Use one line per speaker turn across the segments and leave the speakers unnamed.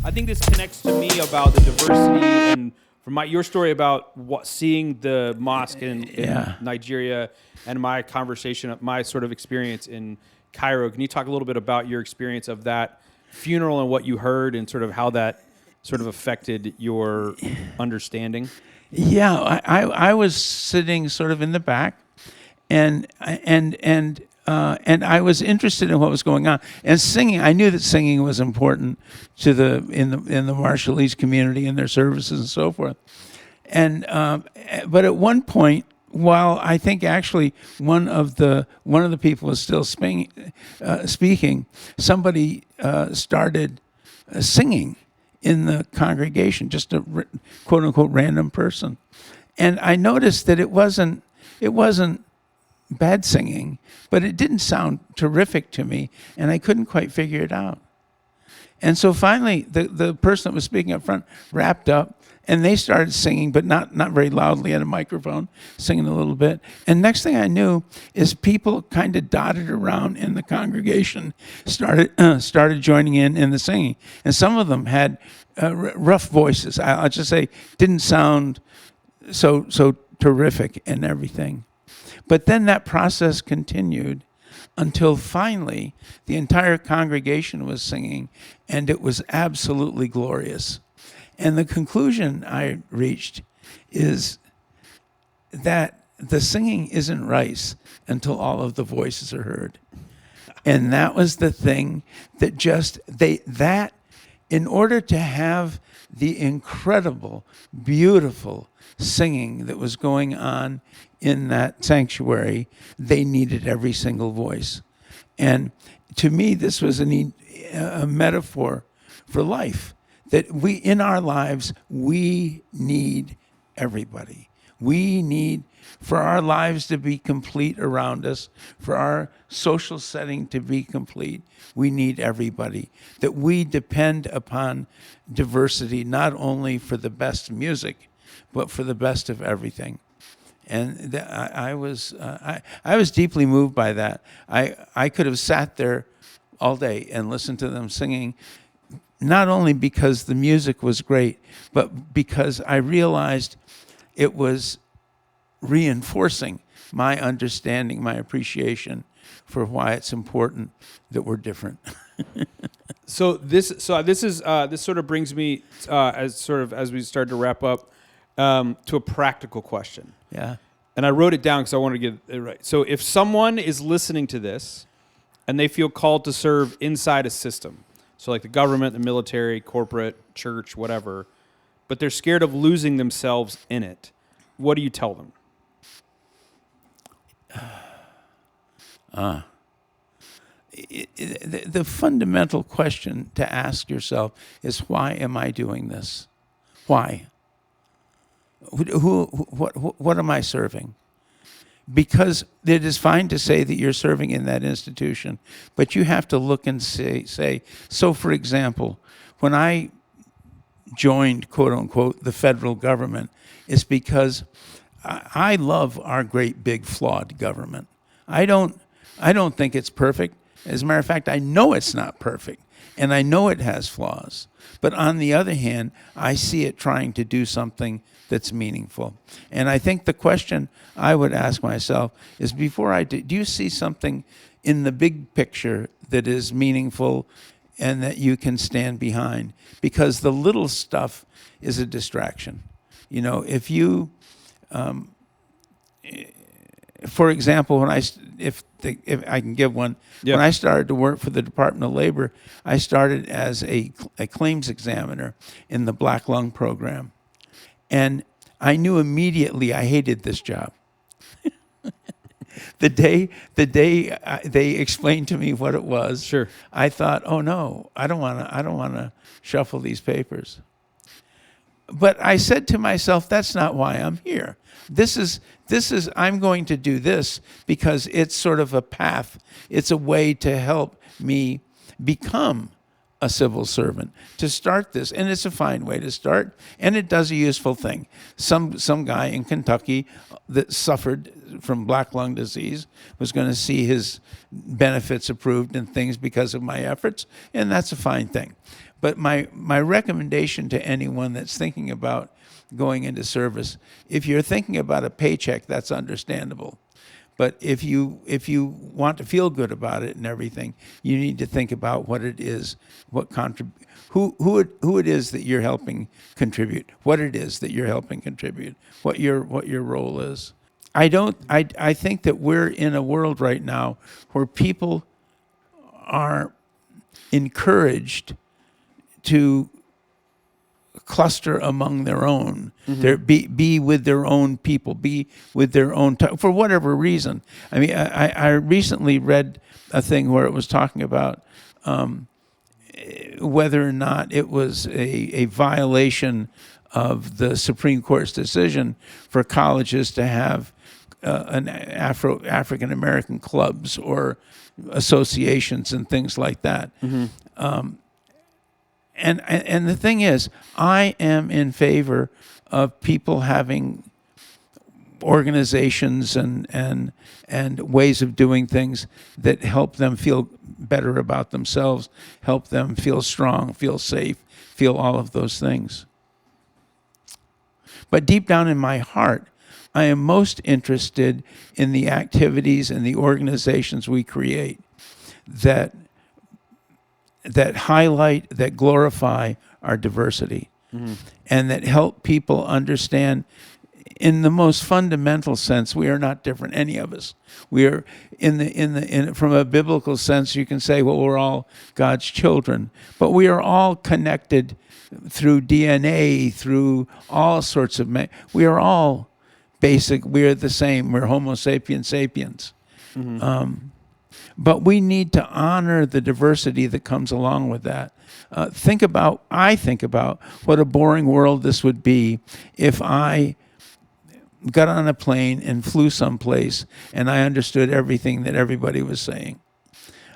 I think this connects to me about the diversity and from your story about seeing the mosque in Nigeria and my conversation, my sort of experience in Cairo. Can you talk a little bit about your experience of that funeral and what you heard and sort of how that sort of affected your understanding?
Yeah, I was sitting sort of in the back, and I was interested in what was going on. And singing, I knew that singing was important to in the Marshallese community and their services and so forth. And but at one point, while I think actually one of the people was still speaking, somebody started singing in the congregation, just a quote unquote random person. And I noticed that it wasn't bad singing, but it didn't sound terrific to me, and I couldn't quite figure it out. And so finally, the person that was speaking up front wrapped up, and they started singing, but not very loudly at a microphone, singing a little bit. And next thing I knew is people kind of dotted around in the congregation, started joining in the singing. And some of them had rough voices. I'll just say, didn't sound so terrific and everything. But then that process continued until finally the entire congregation was singing, and it was absolutely glorious. And the conclusion I reached is that the singing isn't right until all of the voices are heard. And that was the thing that in order to have the incredible, beautiful singing that was going on in that sanctuary, they needed every single voice. And to me, this was a metaphor for life, that in our lives, we need everybody. We need, for our lives to be complete around us, for our social setting to be complete, we need everybody. That we depend upon diversity, not only for the best music, but for the best of everything. And I was deeply moved by that. I could have sat there all day and listened to them singing, not only because the music was great, but because I realized it was reinforcing my understanding, my appreciation for why it's important that we're different.
So this sort of brings me as we start to wrap up to a practical question.
Yeah.
And I wrote it down because I wanted to get it right. So if someone is listening to this and they feel called to serve inside a system, so like the government, the military, corporate, church, whatever, but they're scared of losing themselves in it, what do you tell them?
The fundamental question to ask yourself is, why am I doing this? Why? What am I serving? Because it is fine to say that you're serving in that institution, but you have to look and say, so for example, when I joined, quote unquote, the federal government, it's because I love our great big flawed government. I don't think it's perfect. As a matter of fact, I know it's not perfect, and I know it has flaws. But on the other hand, I see it trying to do something that's meaningful. And I think the question I would ask myself is, before I do you see something in the big picture that is meaningful and that you can stand behind? Because the little stuff is a distraction. You know, if you, for example, if I can give one, when I started to work for the Department of Labor, I started as a claims examiner in the Black Lung program. And I knew immediately I hated this job. The day they explained to me what it was,
sure,
I thought, oh no, I don't want to shuffle these papers. But I said to myself, that's not why I'm here. This is I'm going to do this because it's sort of a path. It's a way to help me become a civil servant to start this, and it's a fine way to start, and it does a useful thing. Some guy in Kentucky that suffered from black lung disease was going to see his benefits approved and things because of my efforts, and that's a fine thing. But my recommendation to anyone that's thinking about going into service, if you're thinking about a paycheck, that's understandable. But if you want to feel good about it and everything, you need to think about what it is, who it is that you're helping contribute, what it is that you're helping contribute, what your role is. I think that we're in a world right now where people are encouraged to cluster among their own, be with their own people, be with their own for whatever reason. I mean, I recently read a thing where it was talking about whether or not it was a violation of the Supreme Court's decision for colleges to have an African American clubs or associations and things like that. And the thing is, I am in favor of people having organizations and ways of doing things that help them feel better about themselves, help them feel strong, feel safe, feel all of those things. But deep down in my heart, I am most interested in the activities and the organizations we create that highlight, that glorify our diversity, and that help people understand, in the most fundamental sense, we are not different, any of us. We are from a biblical sense, you can say, well, we're all God's children, but we are all connected through DNA, through all sorts of. We are all basic. We are the same. We're Homo sapiens sapiens. But we need to honor the diversity that comes along with that. I think about what a boring world this would be if I got on a plane and flew someplace and I understood everything that everybody was saying.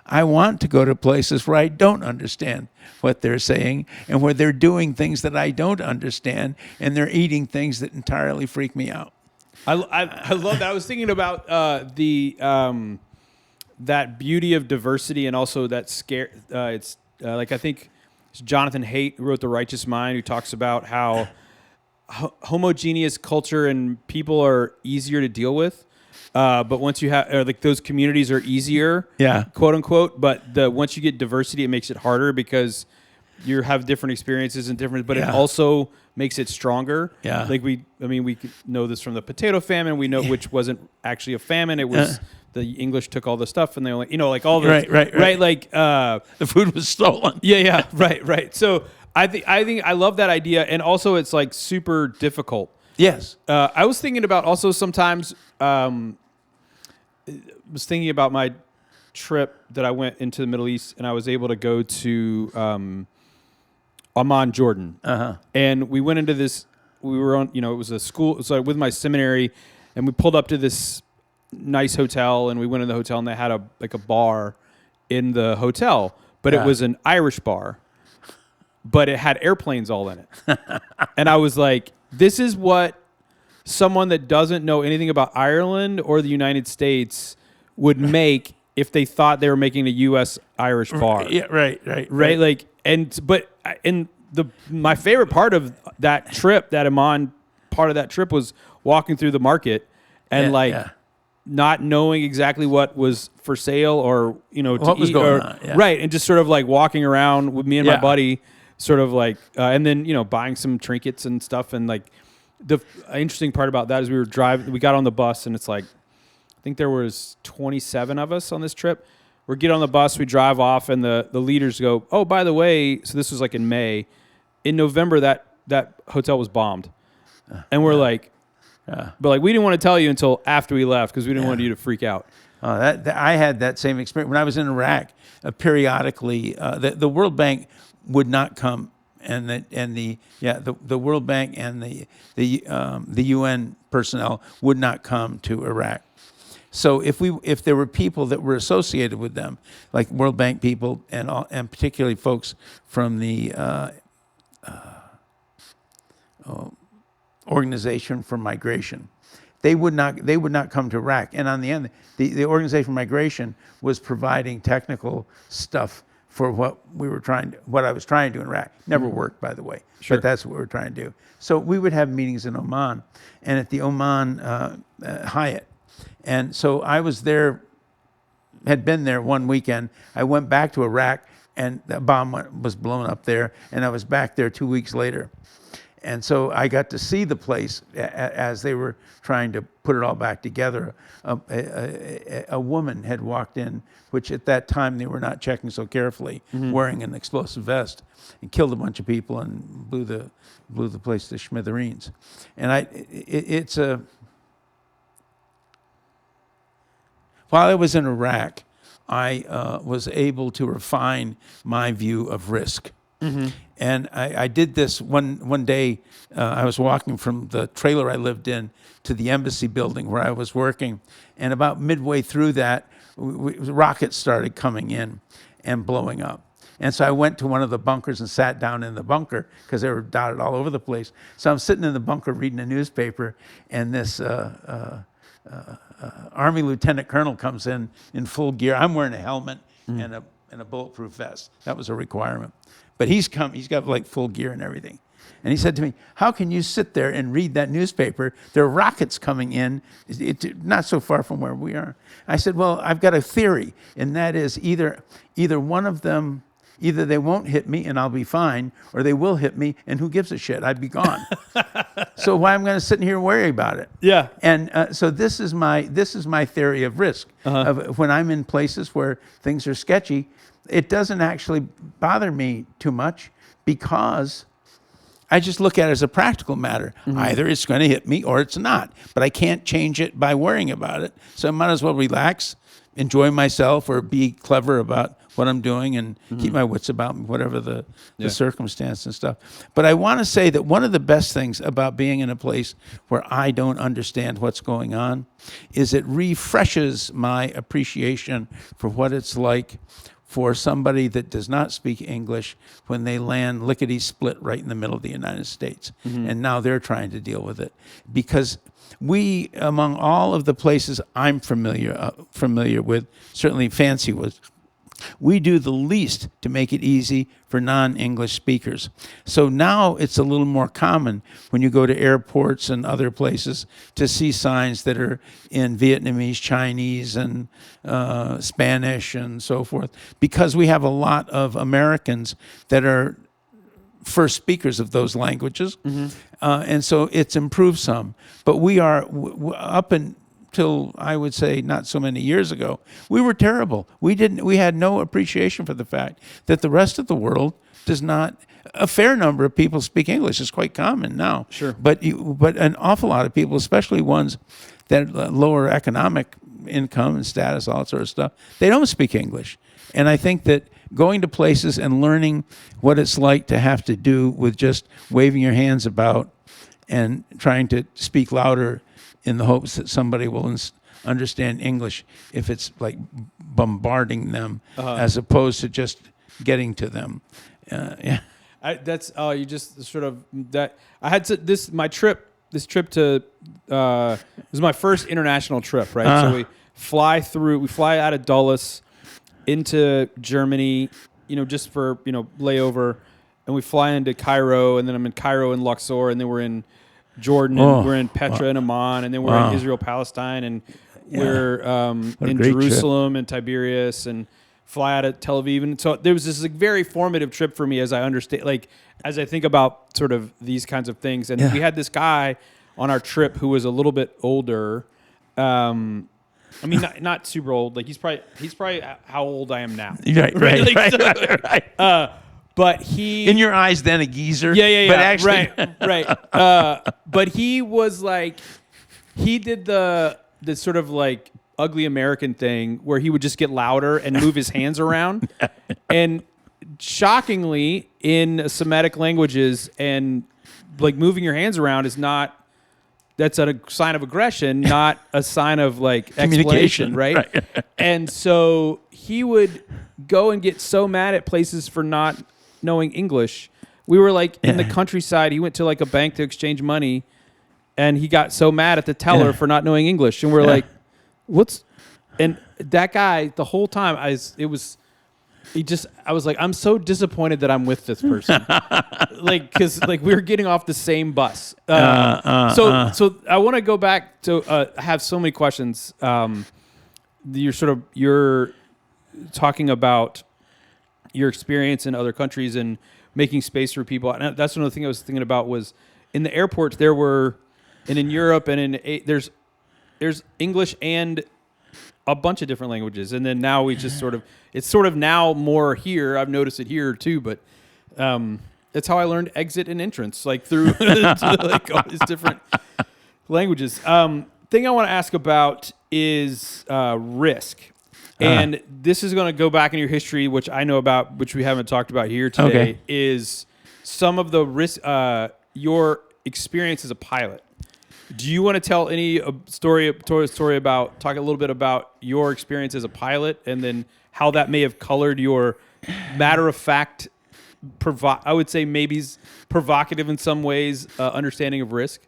I want to go to places where I don't understand what they're saying and where they're doing things that I don't understand and they're eating things that entirely freak me out.
I love that. I was thinking about that beauty of diversity and also that scare. It's like I think it's Jonathan Haidt who wrote The Righteous Mind, who talks about how homogeneous culture and people are easier to deal with. But once you have, or like those communities are easier, quote unquote. But once you get diversity, it makes it harder because you have different experiences and different. But it also makes it stronger. Yeah. Like we know this from the potato famine. We know which wasn't actually a famine. It was the English took all the stuff and they only, like all the right. Like
the food was stolen.
Yeah. Right. So I think I love that idea, and also it's like super difficult.
Yes.
I was thinking about also sometimes. Was thinking about my trip that I went into the Middle East, and I was able to go to Amman, Jordan. And we went into this. We were on, it was a school. So with my seminary, and we pulled up to this nice hotel, and we went in the hotel, and they had a bar in the hotel, but it was an Irish bar, but it had airplanes all in it. And I was like, this is what someone that doesn't know anything about Ireland or the United States would make if they thought they were making a U.S. Irish bar.
Yeah, right.
Like, my favorite part of that trip, that Amman part of that trip, was walking through the market and not knowing exactly what was for sale or
what was going on. Yeah.
Right, and just sort of like walking around with me and my buddy, sort of like, and then buying some trinkets and stuff, and like. The interesting part about that is we got on the bus, and it's like, I think there was 27 of us on this trip. We get on the bus, we drive off, and the leaders go, oh, by the way, so this was like in May. In November, that hotel was bombed. And we're like, but like, we didn't want to tell you until after we left because we didn't want you to freak out.
I had that same experience. When I was in Iraq, periodically, the World Bank would not come. And the World Bank and the UN personnel would not come to Iraq, So if there were people that were associated with them, like World Bank people and particularly folks from the Organization for Migration, they would not come to Iraq. And on the end, the Organization for Migration was providing technical stuff for what I was trying to do in Iraq. Never worked, by the way,
Sure.
but that's what we were trying to do. So we would have meetings in Oman, and at the Oman Hyatt. And so I was there, had been there one weekend. I went back to Iraq, and the bomb was blown up there, and I was back there 2 weeks later. And so I got to see the place as they were trying to put it all back together. A woman had walked in, which at that time they were not checking so carefully, wearing an explosive vest, and killed a bunch of people and blew the place to smithereens. And while I was in Iraq, I was able to refine my view of risk. And I did this one day. I was walking from the trailer I lived in to the embassy building where I was working. And about midway through that, rockets started coming in and blowing up. And so I went to one of the bunkers and sat down in the bunker because they were dotted all over the place. So I'm sitting in the bunker reading a newspaper, and this Army lieutenant colonel comes in full gear. I'm wearing a helmet and a bulletproof vest. That was a requirement. But he's got like full gear and everything. And he said to me, "How can you sit there and read that newspaper? There are rockets coming in, not so far from where we are." I said, "Well, I've got a theory, and that is either one of them, either they won't hit me and I'll be fine, or they will hit me, and who gives a shit? I'd be gone. So why am I going to sit in here and worry about it?"
Yeah.
And so this is my theory of risk. Of when I'm in places where things are sketchy, it doesn't actually bother me too much because I just look at it as a practical matter. Either it's going to hit me or it's not, but I can't change it by worrying about it. So I might as well relax, enjoy myself, or be clever about what I'm doing and keep my wits about me, whatever the circumstance and stuff. But I want to say that one of the best things about being in a place where I don't understand what's going on is it refreshes my appreciation for what it's like for somebody that does not speak English when they land lickety-split right in the middle of the United States. And now they're trying to deal with it. Because we, among all of the places I'm familiar with, certainly Fancy was, we do the least to make it easy for non-English speakers. So now it's a little more common when you go to airports and other places to see signs that are in Vietnamese, Chinese, and Spanish and so forth, because we have a lot of Americans that are first speakers of those languages. And so it's improved some. But we are up until I would say not so many years ago, we were terrible. We had no appreciation for the fact that the rest of the world does not. A fair number of people speak English. It's quite common now.
Sure.
But an awful lot of people, especially ones that lower economic income and status, all that sort of stuff, they don't speak English. And I think that going to places and learning what it's like to have to do with just waving your hands about and trying to speak louder in the hopes that somebody will understand English if it's like bombarding them as opposed to just getting to them. Yeah.
You just sort of that. I had to, this trip to it was my first international trip, right? So we fly out of Dulles into Germany, just for layover, and we fly into Cairo, and then I'm in Cairo and Luxor, and then we're in Jordan, and we're in Petra and Amman, and then we're in Israel, Palestine, and we're in Jerusalem and Tiberias, and fly out of Tel Aviv. And so there was this very formative trip for me as I understand, as I think about sort of these kinds of things. And we had this guy on our trip who was a little bit older. Not super old. Like he's probably how old I am now.
Right.
But he,
in your eyes, then a geezer.
Yeah.
But actually,
right. But he was like, he did the sort of like ugly American thing where he would just get louder and move his hands around, and shockingly, in Semitic languages, and like moving your hands around is not that's a sign of aggression, not a sign of like
Communication,
explanation, right? And so he would go and get so mad at places for not knowing English. We were like in the countryside. He went to like a bank to exchange money, and he got so mad at the teller for not knowing English. And we're like, "What's?" And that guy, the whole time, I was like, I'm so disappointed that I'm with this person, like, because like we were getting off the same bus. So I want to go back to I have so many questions. You're talking about your experience in other countries and making space for people. And that's another thing I was thinking about was in the airports and in Europe and there's English and a bunch of different languages. And then now we just it's sort of now more here. I've noticed it here too, but that's how I learned exit and entrance, like through like all these different languages. Thing I want to ask about is risk. And this is going to go back in your history, which I know about, which we haven't talked about here today, is some of the risk, your experience as a pilot. Do you want to tell any story about, talk a little bit about your experience as a pilot and then how that may have colored your matter-of-fact, I would say maybe provocative in some ways, understanding of risk?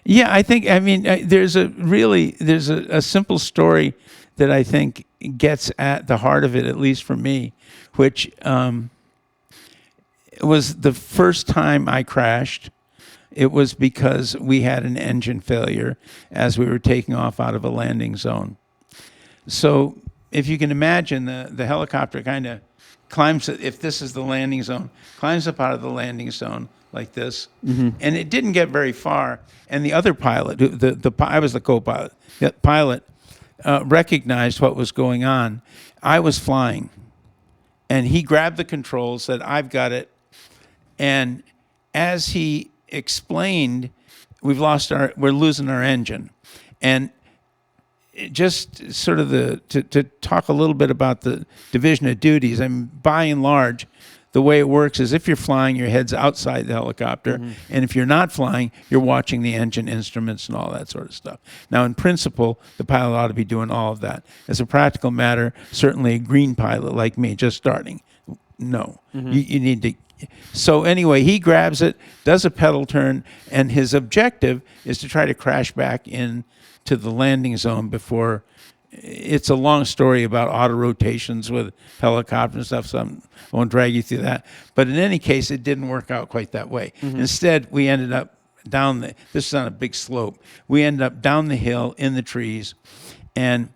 Yeah, I mean, there's a simple story that I think gets at the heart of it, at least for me, which was the first time I crashed. It was because we had an engine failure as we were taking off out of a landing zone. So if you can imagine, the helicopter kind of climbs, if this is the landing zone, climbs up out of the landing zone like this, and it didn't get very far. And the other pilot, I was the co-pilot, the pilot recognized what was going on. I was flying, and he grabbed the controls, said, "I've got it." And as he explained, we're losing our engine. And just sort of to talk a little bit about the division of duties, I mean, by and large, the way it works is if you're flying, your head's outside the helicopter. And if you're not flying, you're watching the engine instruments and all that sort of stuff. Now, in principle, the pilot ought to be doing all of that. As a practical matter, certainly a green pilot like me, just starting, no. You need to. So anyway, he grabs it, does a pedal turn, and his objective is to try to crash back into the landing zone before. It's a long story about auto rotations with helicopters and stuff, so I won't drag you through that. But in any case, it didn't work out quite that way. Instead, we ended up this is on a big slope. We ended up down the hill in the trees, and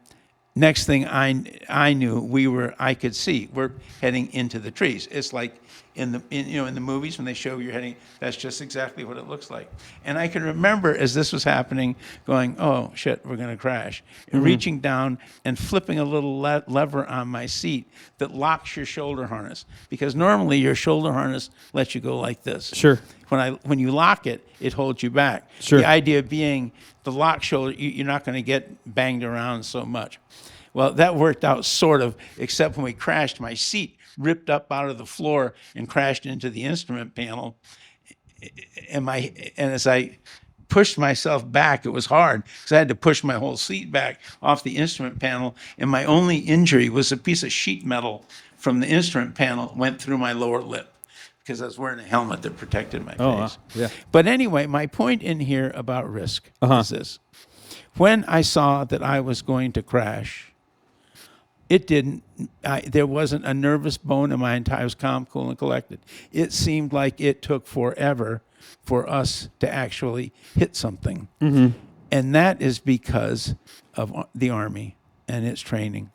next thing I knew, I could see we're heading into the trees. It's like in the movies when they show you're heading, that's just exactly what it looks like. And I can remember as this was happening going, oh shit, we're going to crash. And reaching down and flipping a little lever on my seat that locks your shoulder harness. Because normally your shoulder harness lets you go like this.
Sure.
When you lock it, it holds you back.
Sure.
The idea being the lock shoulder, you're not going to get banged around so much. Well, that worked out sort of, except when we crashed, my seat ripped up out of the floor and crashed into the instrument panel. And as I pushed myself back, it was hard because I had to push my whole seat back off the instrument panel. And my only injury was a piece of sheet metal from the instrument panel went through my lower lip because I was wearing a helmet that protected my face.
Yeah.
But anyway, my point in here about risk is this. When I saw that I was going to crash, there wasn't a nervous bone in my entire, I was calm, cool, and collected. It seemed like it took forever for us to actually hit something. And that is because of the Army and its training.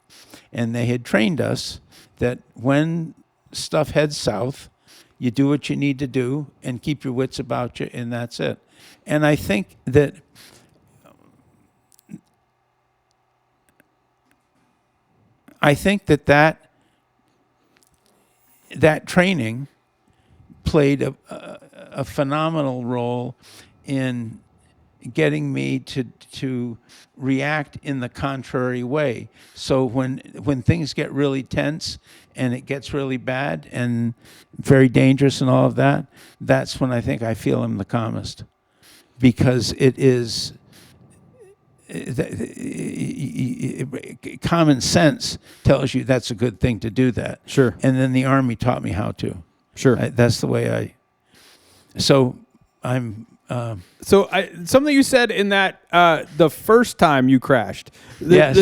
And they had trained us that when stuff heads south, you do what you need to do and keep your wits about you, and that's it. And I think that that training played a phenomenal role in getting me to react in the contrary way. So when things get really tense and it gets really bad and very dangerous and all of that, that's when I think I feel I'm the calmest. because it is common sense tells you that's a good thing to do that.
Sure.
And then the Army taught me how to.
Sure.
That's the way so I'm...
something you said in that the first time you crashed.
Yes.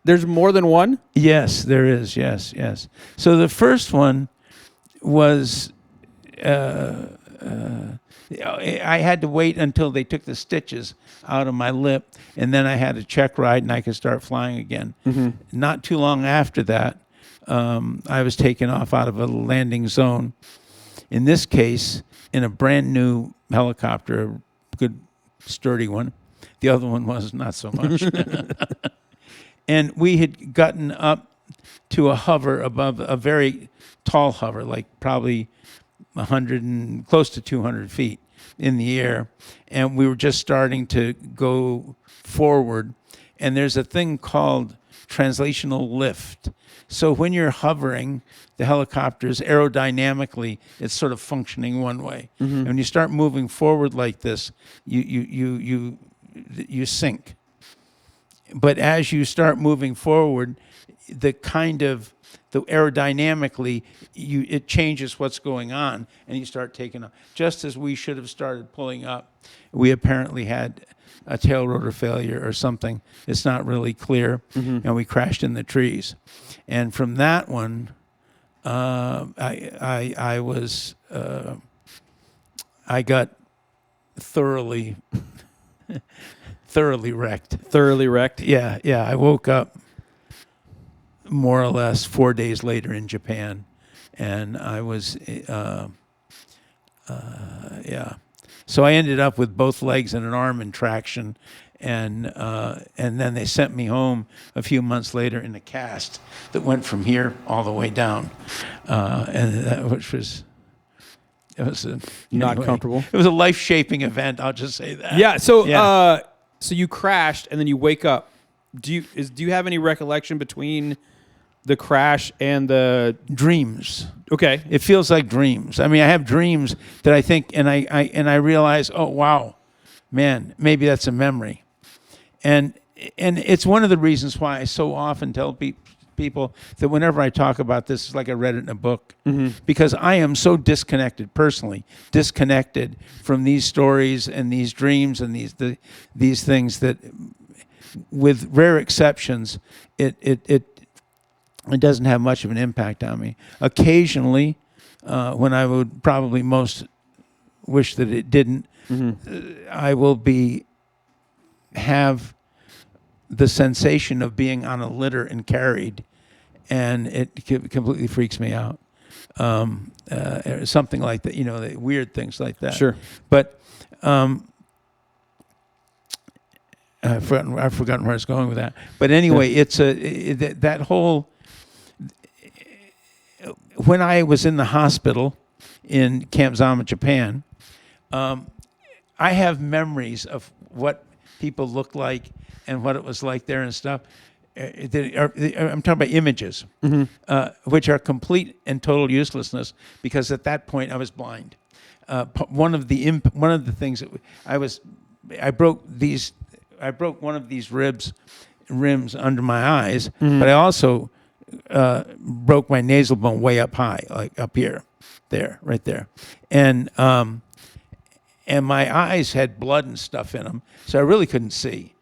There's more than one?
Yes, there is. Yes. So the first one was... I had to wait until they took the stitches out of my lip, and then I had a check ride, and I could start flying again. Mm-hmm. Not too long after that, I was taken off out of a landing zone. In this case, in a brand new helicopter, a good sturdy one. The other one was not so much. And we had gotten up to a hover above, a very tall hover, like probably 100 and close to 200 feet in the air, and we were just starting to go forward. And there's a thing called translational lift. So when you're hovering, the helicopter's aerodynamically, it's sort of functioning one way. Mm-hmm. And when you start moving forward like this, you sink. But as you start moving forward, the aerodynamically, it changes what's going on, and you start taking off. Just as we should have started pulling up, we apparently had a tail rotor failure or something. It's not really clear, and we crashed in the trees. And from that one, I got thoroughly wrecked.
Thoroughly wrecked?
Yeah. I woke up more or less 4 days later in Japan, and I was, So I ended up with both legs and an arm in traction, and then they sent me home a few months later in a cast that went from here all the way down, which was. It was
not comfortable.
It was a life-shaping event. I'll just say that.
Yeah. So, so you crashed and then you wake up. Do you have any recollection between the crash and the
dreams?
Okay.
It feels like dreams. I mean, I have dreams that I think, and I realize, oh wow, man, maybe that's a memory, and it's one of the reasons why I so often tell people that whenever I talk about this, it's like I read it in a book, because I am so personally disconnected from these stories and these dreams and these things that, with rare exceptions, it doesn't have much of an impact on me. Occasionally, when I would probably most wish that it didn't, I will have the sensation of being on a litter and carried, and it completely freaks me out. Something like that, the weird things like that.
Sure.
But I've forgotten where I was going with that. But anyway, it's that whole. When I was in the hospital in Camp Zama, Japan, I have memories of what people looked like and what it was like there and stuff. I'm talking about images, which are complete and total uselessness, because at that point I was blind. One of the things that I broke one of these rims under my eyes, but I also broke my nasal bone way up high, like up here, right there, and my eyes had blood and stuff in them, so I really couldn't see.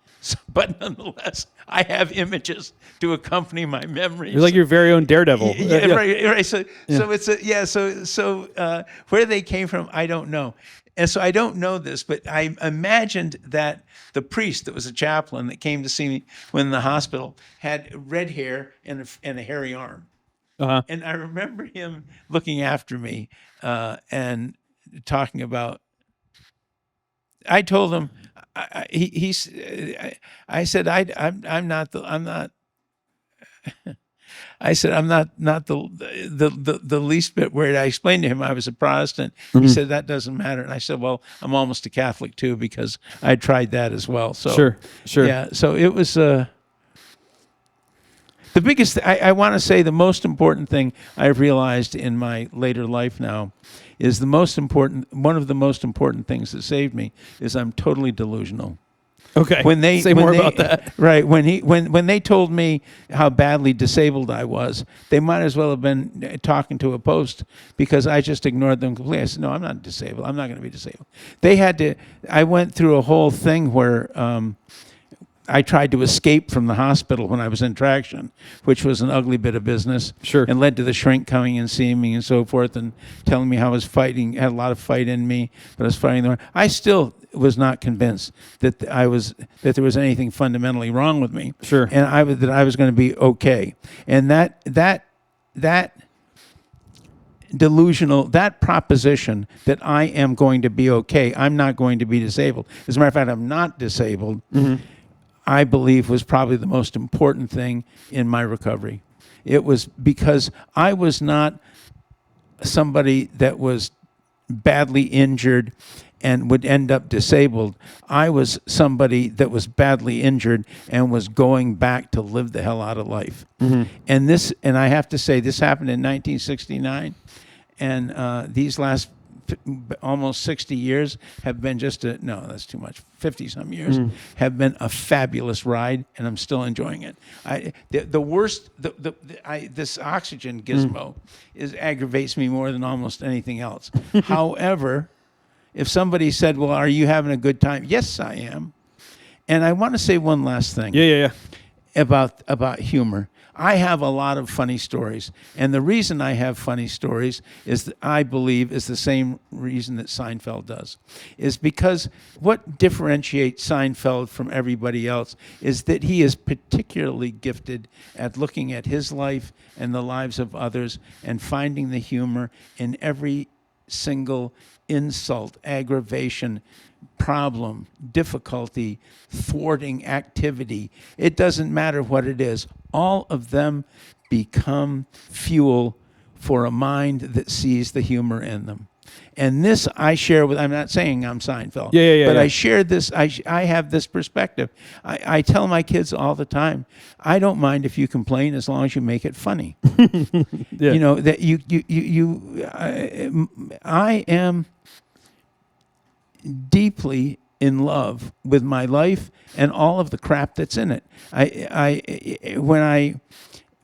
But nonetheless, I have images to accompany my memories.
You're like your very own Daredevil.
Yeah. Right. So where they came from, I don't know. And so I don't know this, but I imagined that the priest that was a chaplain that came to see me when in the hospital had red hair and a hairy arm. Uh-huh. And I remember him looking after me and talking about. I told him. I said I'm not the least bit worried. I explained to him I was a Protestant. He said that doesn't matter, and I said, well, I'm almost a Catholic too, because I tried that as well. So
sure,
yeah. So it was. The biggest, I want to say the most important thing I've realized in my later life now is one of the most important things that saved me is I'm totally delusional.
Okay. Say more about that.
Right. When they told me how badly disabled I was, they might as well have been talking to a post, because I just ignored them completely. I said, no, I'm not disabled. I'm not going to be disabled. I went through a whole thing where I tried to escape from the hospital when I was in traction, which was an ugly bit of business.
Sure.
And led to the shrink coming and seeing me and so forth and telling me how I was fighting, had a lot of fight in me, but I was fighting the. I still was not convinced that that there was anything fundamentally wrong with me.
Sure.
And that I was going to be okay. And that delusional, that proposition that I am going to be okay, I'm not going to be disabled. As a matter of fact, I'm not disabled. Mm-hmm. I believe was probably the most important thing in my recovery. It was because I was not somebody that was badly injured and would end up disabled. I was somebody that was badly injured and was going back to live the hell out of life. Mm-hmm. And I have to say, this happened in 1969, and these last almost 60 years have been that's too much, 50-some years, have been a fabulous ride, and I'm still enjoying it. This oxygen gizmo aggravates me more than almost anything else. However, if somebody said, well, are you having a good time? Yes, I am. And I want to say one last thing.
Yeah.
About humor. I have a lot of funny stories, and the reason I have funny stories is that I believe is the same reason that Seinfeld does, is because what differentiates Seinfeld from everybody else is that he is particularly gifted at looking at his life and the lives of others and finding the humor in every single insult, aggravation, problem, difficulty, thwarting activity. It doesn't matter what it is. All of them become fuel for a mind that sees the humor in them. And this I share with, I'm not saying I'm Seinfeld, but I share this, I have this perspective. I tell my kids all the time, I don't mind if you complain as long as you make it funny.
Yeah.
You know, that I am deeply in love with my life and all of the crap that's in it. When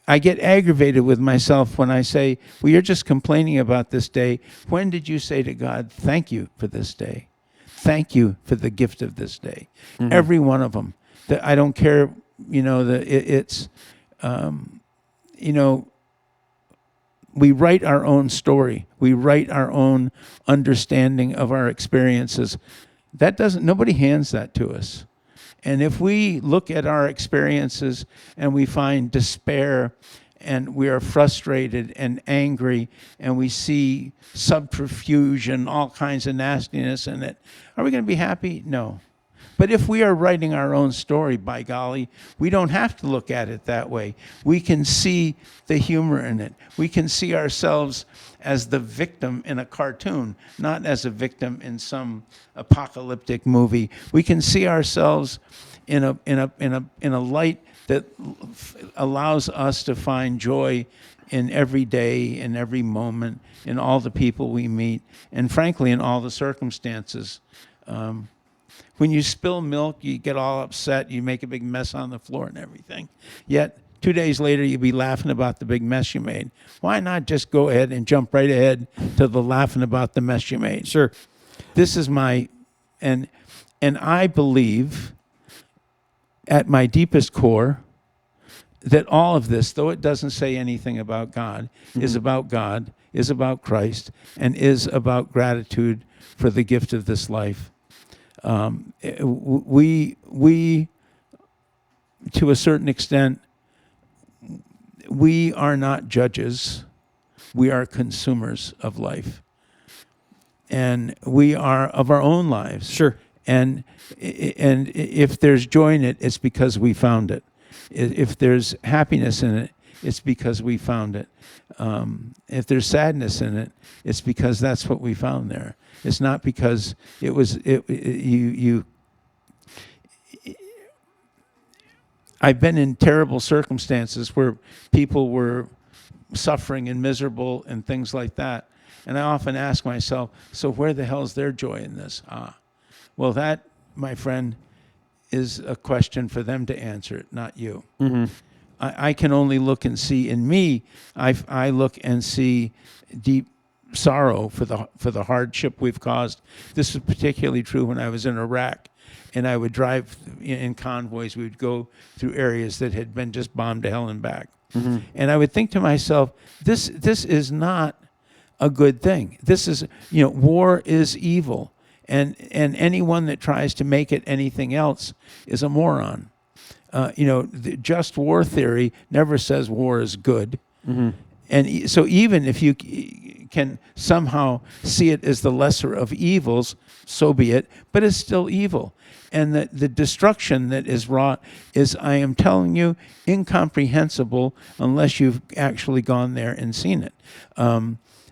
I get aggravated with myself when I say, well, you're just complaining about this day. When did you say to God, thank you for this day? Thank you for the gift of this day. Mm-hmm. Every one of them. I don't care, we write our own story. We write our own understanding of our experiences. Nobody hands that to us. And if we look at our experiences and we find despair and we are frustrated and angry and we see subterfuge and all kinds of nastiness in it, are we going to be happy? No. But if we are writing our own story, by golly, we don't have to look at it that way. We can see the humor in it. We can see ourselves as the victim in a cartoon, not as a victim in some apocalyptic movie. We can see ourselves in a light that allows us to find joy in every day, in every moment, in all the people we meet, and frankly, in all the circumstances. When you spill milk, you get all upset, you make a big mess on the floor and everything. Yet, 2 days later, you'll be laughing about the big mess you made. Why not just go ahead and jump right ahead to the laughing about the mess you made?
Sure.
This is and I believe at my deepest core that all of this, though it doesn't say anything about God, is about God, is about Christ, and is about gratitude for the gift of this life. We, to a certain extent, we are not judges. We are consumers of life. And we are of our own lives.
Sure.
And if there's joy in it, it's because we found it. If there's happiness in it, it's because we found it. If there's sadness in it, it's because that's what we found there. It's not because I've been in terrible circumstances where people were suffering and miserable and things like that. And I often ask myself, so where the hell is their joy in this? Well, that, my friend, is a question for them to answer, not you.
Mm-hmm.
I can only look and see in me. I look and see deep sorrow for the hardship we've caused. This is particularly true when I was in Iraq, and I would drive in convoys. We would go through areas that had been just bombed to hell and back. Mm-hmm. And I would think to myself, this is not a good thing. This is, war is evil, and anyone that tries to make it anything else is a moron. The just war theory never says war is good. Mm-hmm. And so even if you can somehow see it as the lesser of evils, so be it, but it's still evil. And the destruction that is wrought is, I am telling you, incomprehensible unless you've actually gone there and seen it.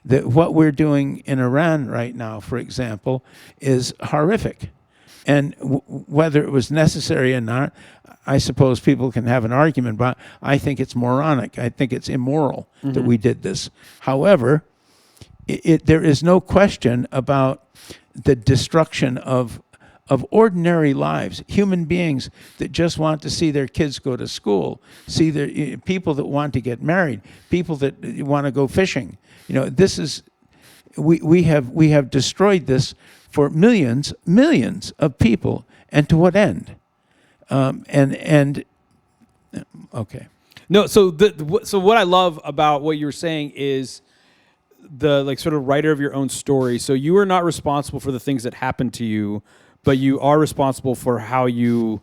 What we're doing in Iran right now, for example, is horrific. And whether it was necessary or not, I suppose people can have an argument about. I think it's moronic. I think it's immoral that we did this. However, there is no question about the destruction of ordinary lives, human beings that just want to see their kids go to school, see their people that want to get married, people that want to go fishing. This is we have destroyed this for millions of people, and to what end? Okay.
No, so what I love about what you're saying is the sort of writer of your own story. So you are not responsible for the things that happen to you, but you are responsible for how you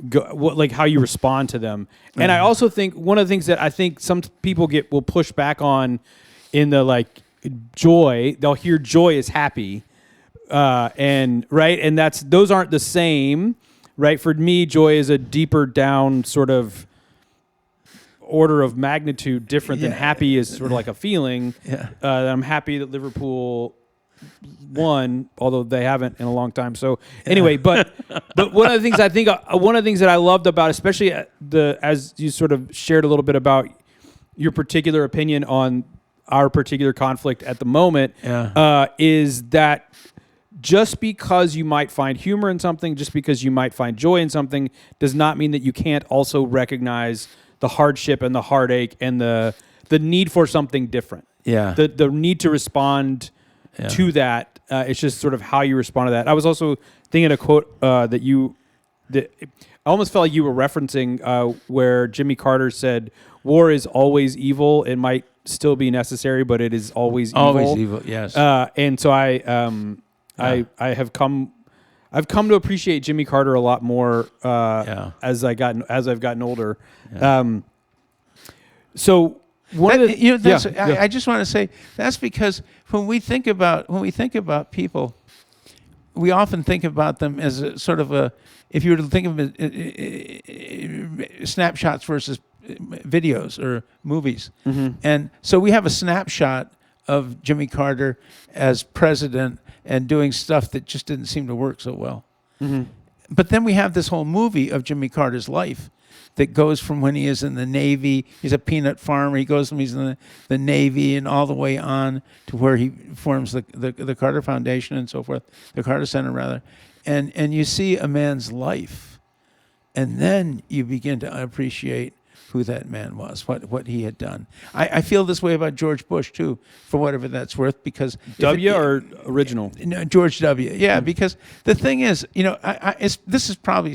go, how you respond to them. Mm-hmm. And I also think one of the things that I think some people will push back on in the joy, they'll hear joy is happy. And those aren't the same, right? For me, joy is a deeper down sort of order of magnitude different than happy is sort of like a feeling. Yeah. I'm happy that Liverpool won, although they haven't in a long time. So anyway, but one of the things that I loved about, especially as you sort of shared a little bit about your particular opinion on our particular conflict at the moment, is that just because you might find humor in something, just because you might find joy in something, does not mean that you can't also recognize the hardship and the heartache and the need for something different. Yeah. The need to respond to that. It's just sort of how you respond to that. I was also thinking a quote that I almost felt like you were referencing where Jimmy Carter said, "War is always evil. It might still be necessary, but it is always evil."
Always evil, yes.
And so I've come to appreciate Jimmy Carter a lot more as I've gotten older. Yeah. So
I just want to say that's because when we think about people, we often think about them as a sort of if you were to think of it, snapshots versus videos or movies. Mm-hmm. And so we have a snapshot of Jimmy Carter as president and doing stuff that just didn't seem to work so well. Mm-hmm. But then we have this whole movie of Jimmy Carter's life that goes from when he is in the Navy, he's a peanut farmer, he goes from he's in the Navy and all the way on to where he forms the Carter Foundation and so forth, the Carter Center rather. And you see a man's life, and then you begin to appreciate who that man was, what he had done. I feel this way about George Bush, too, for whatever that's worth, because...
or original?
No, George W., yeah, because the thing is, this is probably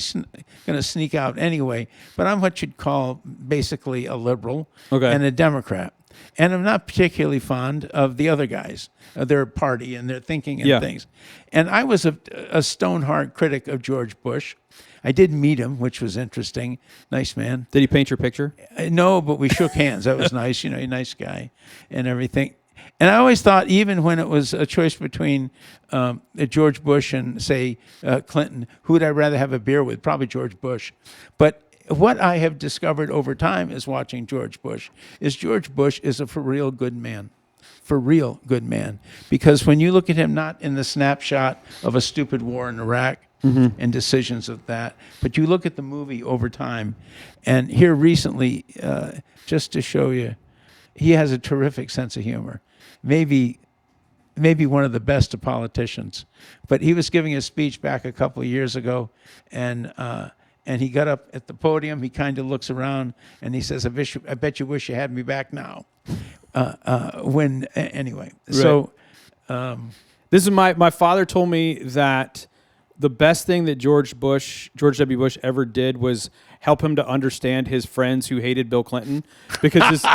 going to sneak out anyway, but I'm what you'd call basically a liberal and a Democrat. And I'm not particularly fond of the other guys, their party and their thinking and things. And I was a stone-hard critic of George Bush. I did meet him, which was interesting. Nice man.
Did he paint your picture?
No, but we shook hands. That was nice. A nice guy and everything. And I always thought, even when it was a choice between George Bush and, say, Clinton, who would I rather have a beer with? Probably George Bush. But what I have discovered over time is watching George Bush is a for real good man. For real good man. Because when you look at him not in the snapshot of a stupid war in Iraq, and decisions of that. But you look at the movie over time, and here recently, just to show you, he has a terrific sense of humor. Maybe one of the best of politicians. But he was giving a speech back a couple of years ago, and he got up at the podium. He kind of looks around, and he says, I bet you wish you had me back now. Anyway, right. So
this is my father told me that the best thing that George W. Bush ever did was help him to understand his friends who hated Bill Clinton, because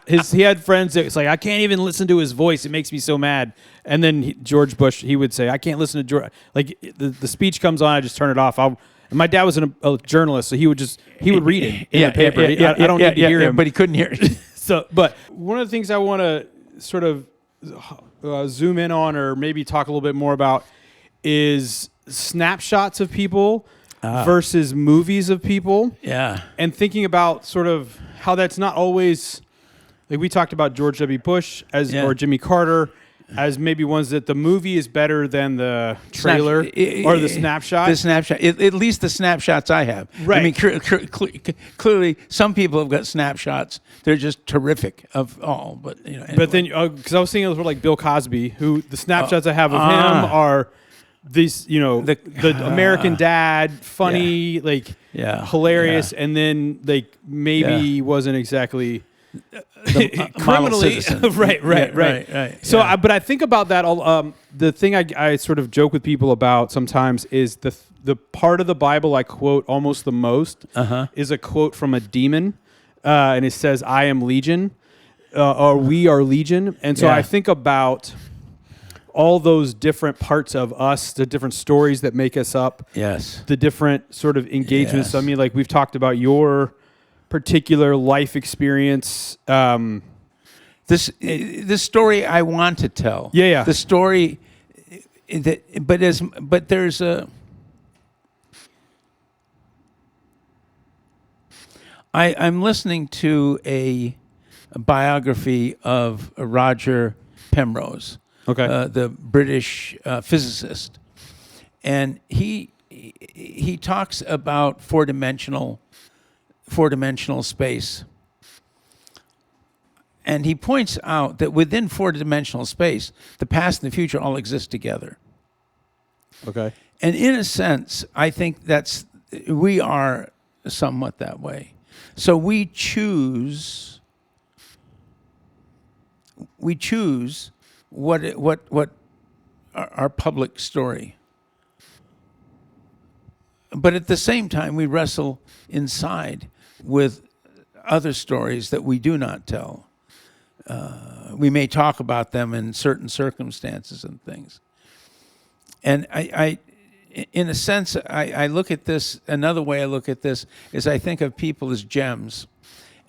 he had friends that it's like, I can't even listen to his voice, it makes me so mad. And then George Bush, he would say, I can't listen to George. Like the speech comes on, I just turn it off. And my dad was a journalist, so he would read it in the paper. I don't need to hear him,
but he couldn't hear it.
So, but one of the things I want to sort of zoom in on, or maybe talk a little bit more about, is snapshots of people versus movies of people.
Yeah.
And thinking about sort of how that's not always, like we talked about George W. Bush or Jimmy Carter as maybe ones that the movie is better than the trailer or the snapshot.
The snapshot, at least the snapshots I have.
Right.
I mean, clearly, some people have got snapshots. They're just terrific of all. But anyway.
But then, because I was thinking of like Bill Cosby, who the snapshots I have of him are these, the American Dad, funny, hilarious, and then like maybe wasn't exactly. Criminally, right. So, but I think about that. The thing I sort of joke with people about sometimes is the part of the Bible I quote almost the most is a quote from a demon, and it says, "I am Legion," or "We are Legion." And so I think about all those different parts of us, the different stories that make us up, the different sort of engagements. So, I mean, like we've talked about your particular life experience.
This story I want to tell.
Yeah.
The story but there's a. I'm listening to a biography of Roger Penrose, the British physicist, and he talks about four-dimensional space. And he points out that within four-dimensional space, the past and the future all exist together.
Okay.
And in a sense, I think we are somewhat that way. So we choose what our public story. But at the same time, we wrestle inside with other stories that we do not tell. We may talk about them in certain circumstances and things. And I in a sense, I look at this, another way I look at this is I think of people as gems.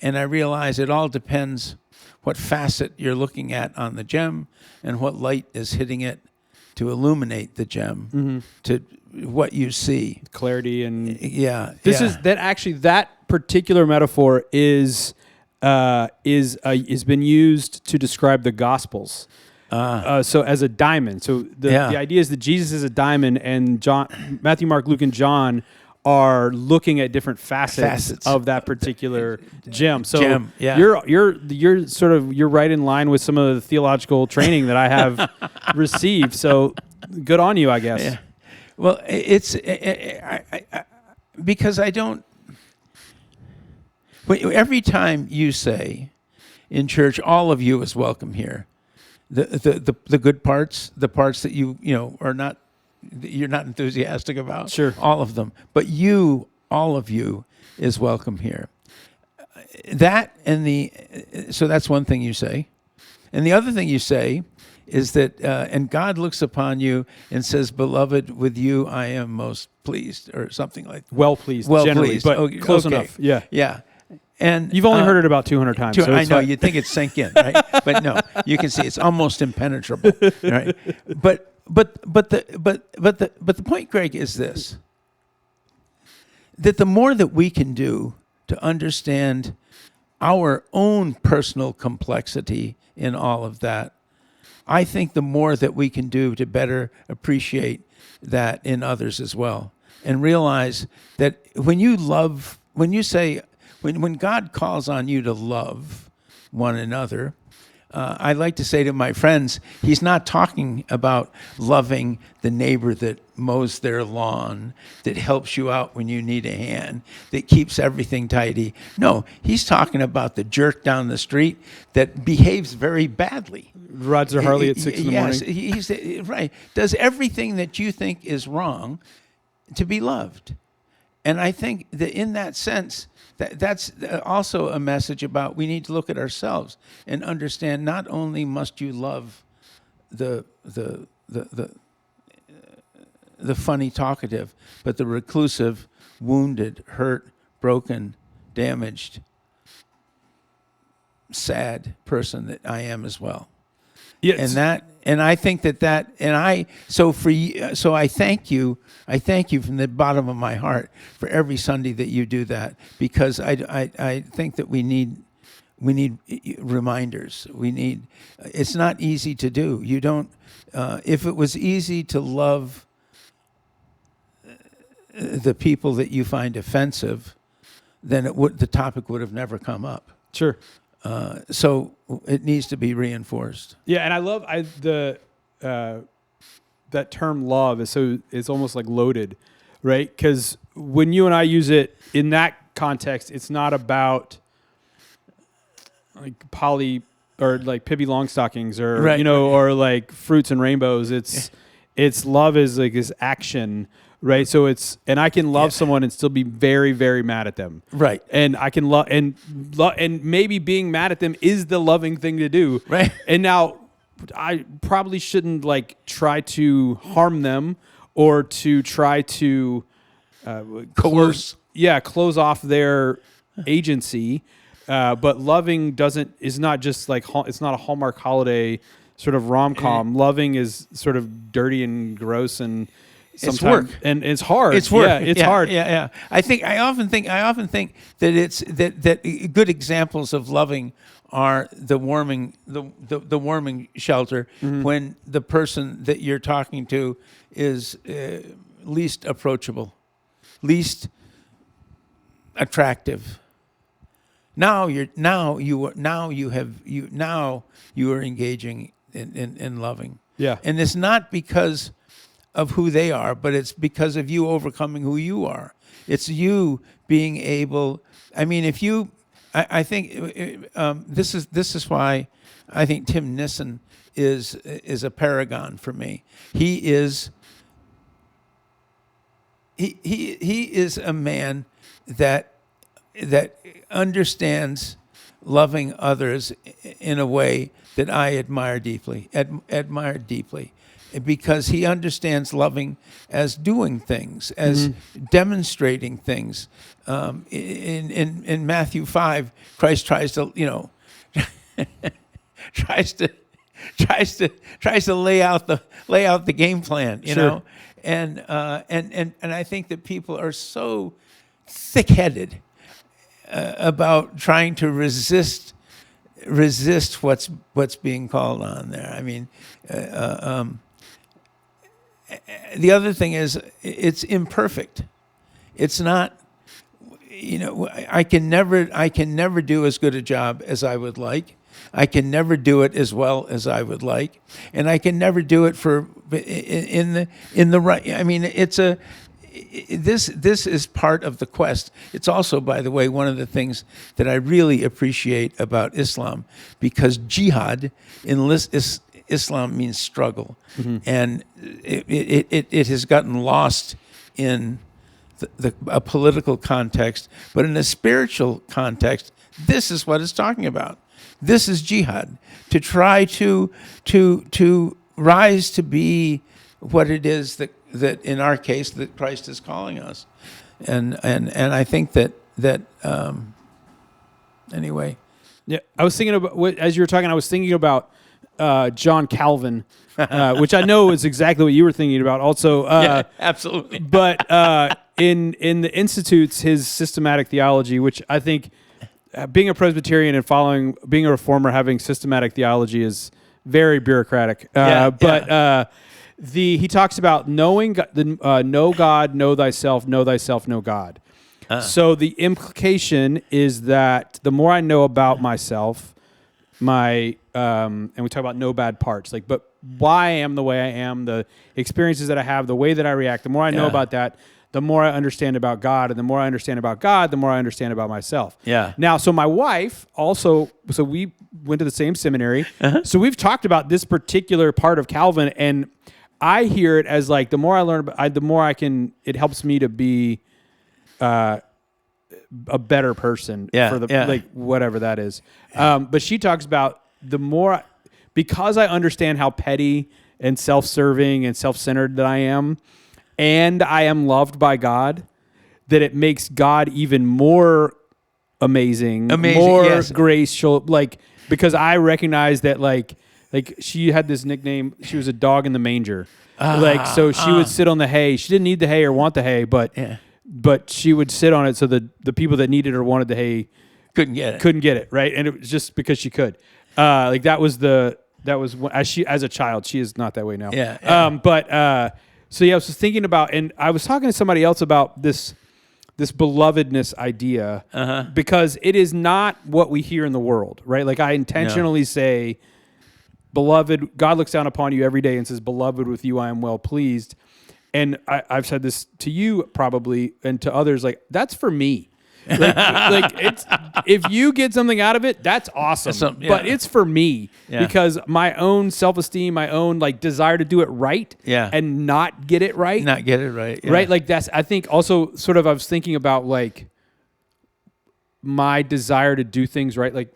And I realize it all depends what facet you're looking at on the gem and what light is hitting it to illuminate the gem, to what you see.
Clarity and
that
particular metaphor is been used to describe the Gospels. So as a diamond. So the idea is that Jesus is a diamond, and Matthew, Mark, Luke, and John are looking at different facets of that particular gem. So you're sort of right in line with some of the theological training that I have received. So good on you, I guess.
Yeah. Well, it's because I don't. Every time you say in church, all of you is welcome here. The good parts, the parts that are not, you're not enthusiastic about.
Sure.
All of them. But all of you is welcome here. So that's one thing you say. And the other thing you say is that, and God looks upon you and says, "Beloved, with you I am most pleased," or something like that.
Well pleased, generally, but close enough. Yeah.
Yeah. And
you've only heard it about 200 times. So
I know, you'd think it'd sink in, right? But no, you can see it's almost impenetrable, right? But the point, Greg, is this: that the more that we can do to understand our own personal complexity in all of that, I think the more that we can do to better appreciate that in others as well, and realize that when God calls on you to love one another, I like to say to my friends, he's not talking about loving the neighbor that mows their lawn, that helps you out when you need a hand, that keeps everything tidy. No, he's talking about the jerk down the street that behaves very badly.
Rides their Harley at 6 in the morning.
Yes, he's right. Does everything that you think is wrong to be loved. And I think that in that sense, that's also a message about we need to look at ourselves and understand not only must you love the funny talkative, but the reclusive, wounded, hurt, broken, damaged, sad person that I am as well.
Yes.
I think so I thank you from the bottom of my heart for every Sunday that you do that, because I think that we need reminders. It's not easy to do. You don't, if it was easy to love the people that you find offensive, then the topic would have never come up.
Sure.
So it needs to be reinforced.
Yeah, and I love that term love is almost like loaded, right? Because when you and I use it in that context, it's not about like Polly or like Pippi Longstockings or
right.
or like fruits and rainbows. It's love is like this action. Right, so and I can love someone and still be very, very mad at them.
Right,
and I can love and maybe being mad at them is the loving thing to do.
Right,
and now I probably shouldn't like try to harm them or to try to
coerce.
Close off their agency. But loving is not just like it's not a Hallmark holiday sort of rom-com. Loving is sort of dirty and gross and.
It's work,
and it's hard.
It's work.
Yeah, it's hard.
Yeah. I often think that it's that good examples of loving are the warming shelter when the person that you're talking to is least approachable, least attractive. Now you are engaging in loving.
Yeah,
and it's not because of who they are, but it's because of you overcoming who you are. It's you being able. I mean, I think this is why I think Tim Nissen is a paragon for me. He is a man that understands loving others in a way that I admire deeply, because he understands loving as doing things, as demonstrating things. In Matthew 5, Christ tries to lay out the game plan, you know, and I think that people are so thick-headed about trying to resist what's being called on there. I mean, the other thing is it's imperfect. It's not, I can never do as good a job as I would like. I can never do it as well as I would like, and I can never do it in the right. I mean, this is part of the quest. It's also, by the way, one of the things that I really appreciate about Islam, because jihad in Islam means struggle, and it has gotten lost in a political context, but in a spiritual context, this is what it's talking about. This is jihad, to try to rise to be what it is that in our case that Christ is calling us, and I think that anyway.
Yeah, I was thinking about as you were talking. I was thinking about John Calvin, which I know is exactly what you were thinking about. Also,
yeah, absolutely.
But in the Institutes, his systematic theology, which I think being a Presbyterian and being a Reformer, having systematic theology is very bureaucratic. He talks about knowing know God, know thyself, know God. So the implication is that the more I know about myself, and we talk about no bad parts, but why I am the way I am, the experiences that I have, the way that I react, the more I know about that, the more I understand about God, and the more I understand about God, the more I understand about myself.
Yeah.
Now, so my wife also, so we went to the same seminary. So we've talked about this particular part of Calvin, and I hear it as the more I learn, the more I can. It helps me to be a better person for whatever that is. But she talks about the more, because I understand how petty and self-serving and self-centered that I am, and I am loved by God, that it makes God even more amazing more graceful, because I recognize that she had this nickname, she was a dog in the manger. So she would sit on the hay. She didn't need the hay or want the hay, but she would sit on it so the people that needed or wanted the hay couldn't get it, right? And it was just because she could. That was as a child. She is not that way now. So I was just thinking about, and I was talking to somebody else about this belovedness idea, because it is not what we hear in the world, right? I intentionally say, beloved, God looks down upon you every day and says, beloved, with you I am well pleased. And I've said this to you probably and to others, that's for me. It's, if you get something out of it, that's awesome. But it's for me because my own self-esteem, my own desire to do it right and not get it right. Right. That's, I think also sort of, I was thinking about my desire to do things right.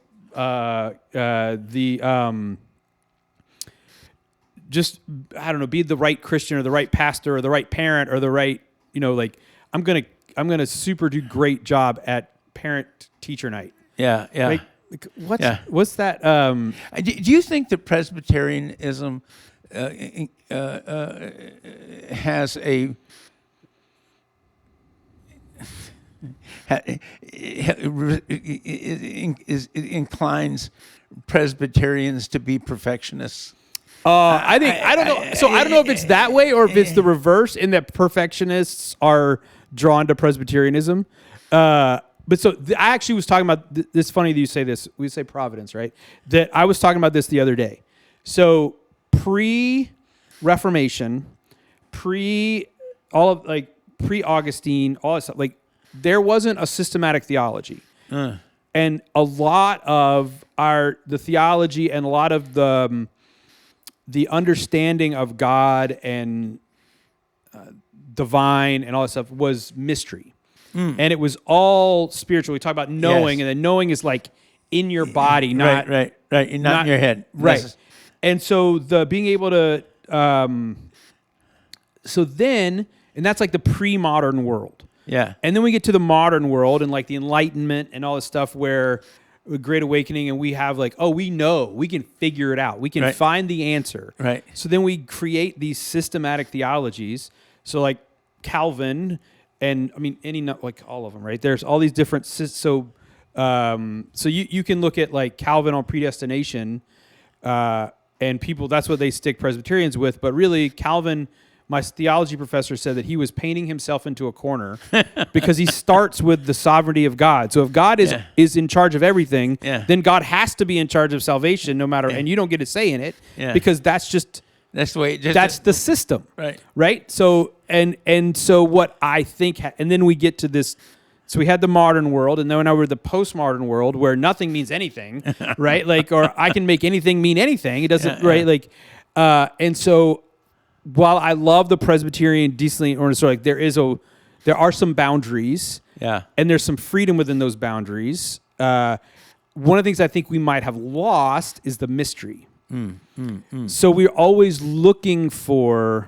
Just, I don't know, be the right Christian or the right pastor or the right parent or the right, I'm going to super do great job at parent teacher night.
Yeah.
What's that?
Do you think that Presbyterianism has inclines Presbyterians to be perfectionists?
I don't know. So I don't know if it's that way or if it's the reverse, in that perfectionists are drawn to Presbyterianism. But so I actually was talking about this. Funny that you say this. We say Providence, right? That I was talking about this the other day. So pre-Reformation, pre-Augustine, all that stuff. There wasn't a systematic theology, and a lot of the theology and a lot of the understanding of God and divine and all that stuff was mystery. And it was all spiritual. We talk about knowing, and then knowing is in your body, not
right, not in your head.
Right. And so the being able to and that's the pre-modern world.
Yeah.
And then we get to the modern world and the Enlightenment and all this stuff where Great Awakening, and we have we know, we can figure it out. We can find the answer.
Right.
So then we create these systematic theologies. So Calvin, and I mean all of them, right? There's all these different. So you can look at Calvin on predestination, and people, that's what they stick Presbyterians with. But really, Calvin, my theology professor said that he was painting himself into a corner because he starts with the sovereignty of God. So if God is in charge of everything, then God has to be in charge of salvation, no matter, and you don't get a say in it because that's the way. That's the system, right? So so what I think, and then we get to this. So we had the modern world, and then now we're the postmodern world where nothing means anything, right? Or I can make anything mean anything. It doesn't, right? And so, while I love the Presbyterian decently ordered, there are some boundaries, and there's some freedom within those boundaries. One of the things I think we might have lost is the mystery. So we're always looking for,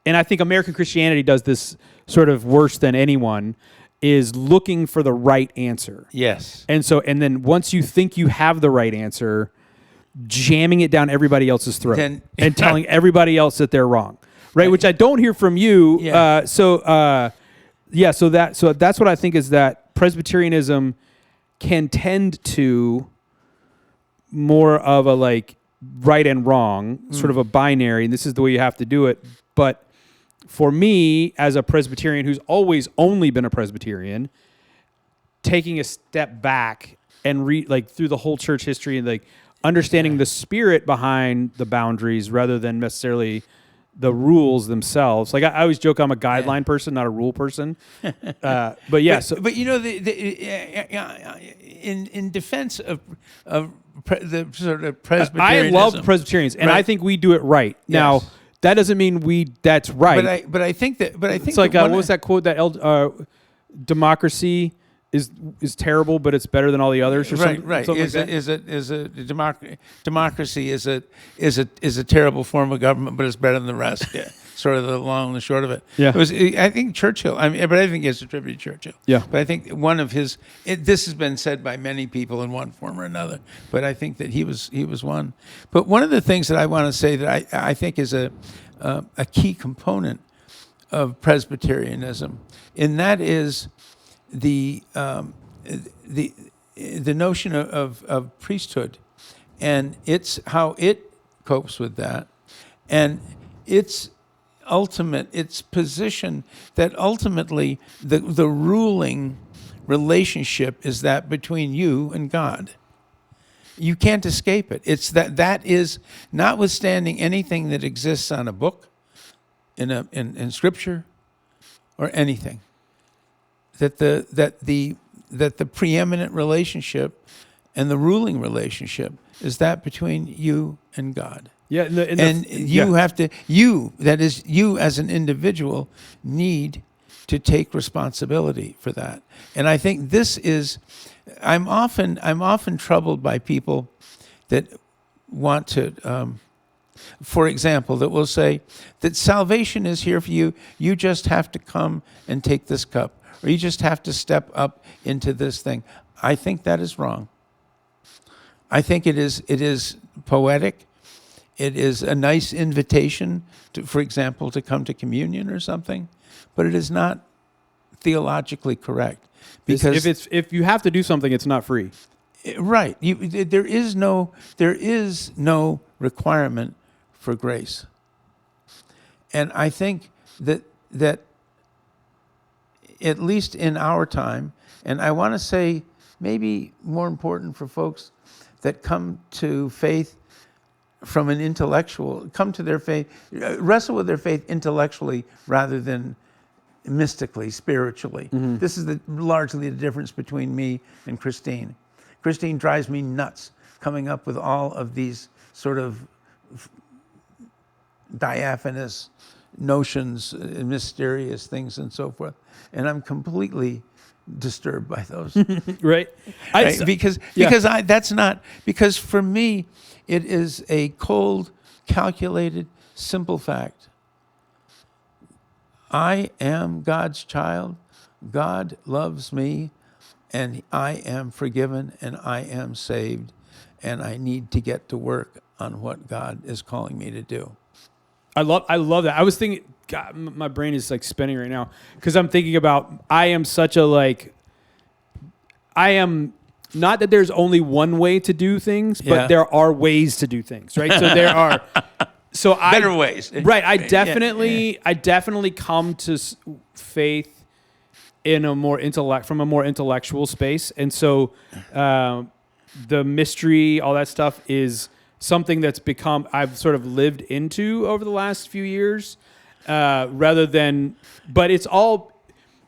and I think American Christianity does this sort of worse than anyone, is looking for the right answer.
Yes.
And then once you think you have the right answer, jamming it down everybody else's throat and telling everybody else that they're wrong, right? Which I don't hear from you. So that's what I think is that Presbyterianism can tend to more of a right and wrong, sort of a binary, and this is the way you have to do it. But for me, as a Presbyterian who's always only been a Presbyterian, taking a step back and through the whole church history and understanding the spirit behind the boundaries rather than necessarily the rules themselves. I always joke I'm a guideline person, not a rule person. But yeah.
But in defense of the sort of Presbyterianism,
I love Presbyterians, and I think we do it right.
Yes.
Now, that doesn't mean that's right.
But I think
it's like what was that quote that democracy is terrible, but it's better than all the others, or something.
Right.
Something
Democracy is a terrible form of government, but it's better than the rest. Yeah. Sort of the long and the short of it.
Yeah.
I think Churchill. I think it's attributed to Churchill.
Yeah.
But I think one of his. This has been said by many people in one form or another. But I think that he was one. But one of the things that I want to say that I think is a key component of Presbyterianism, and that is the notion of priesthood, and it's how it copes with that, and its position that ultimately the ruling relationship is that between you and God. You can't escape it. It's that is, notwithstanding anything that exists on a book, in Scripture, or anything, that the preeminent relationship and the ruling relationship is that between you and God.
Yeah,
you as an individual need to take responsibility for that. And I think this is, I'm often troubled by people that want to, for example, that will say that salvation is here for you. You just have to come and take this cup, or you just have to step up into this thing. I think that is wrong. I think it is poetic. It is a nice invitation to, for example, to come to communion or something, but it is not theologically correct. Because
if you have to do something, it's not free.
Right. There is no requirement for grace. And I think that at least in our time, and I want to say maybe more important for folks that come to faith from an intellectual, come to their faith, wrestle with their faith intellectually rather than mystically, spiritually. Mm-hmm. This is largely the difference between me and Christine. Christine drives me nuts coming up with all of these sort of diaphanous notions, mysterious things and so forth. And I'm completely disturbed by those.
Right.
Because for me, it is a cold, calculated, simple fact. I am God's child. God loves me, and I am forgiven, and I am saved, and I need to get to work on what God is calling me to do.
I love that. I was thinking, God, my brain is like spinning right now because I'm thinking about I am not that there's only one way to do things, but there are ways to do things, right? So there are
better ways.
Right. I definitely come to faith in from a more intellectual space. And so the mystery, all that stuff is something that's I've sort of lived into over the last few years, rather than, but it's all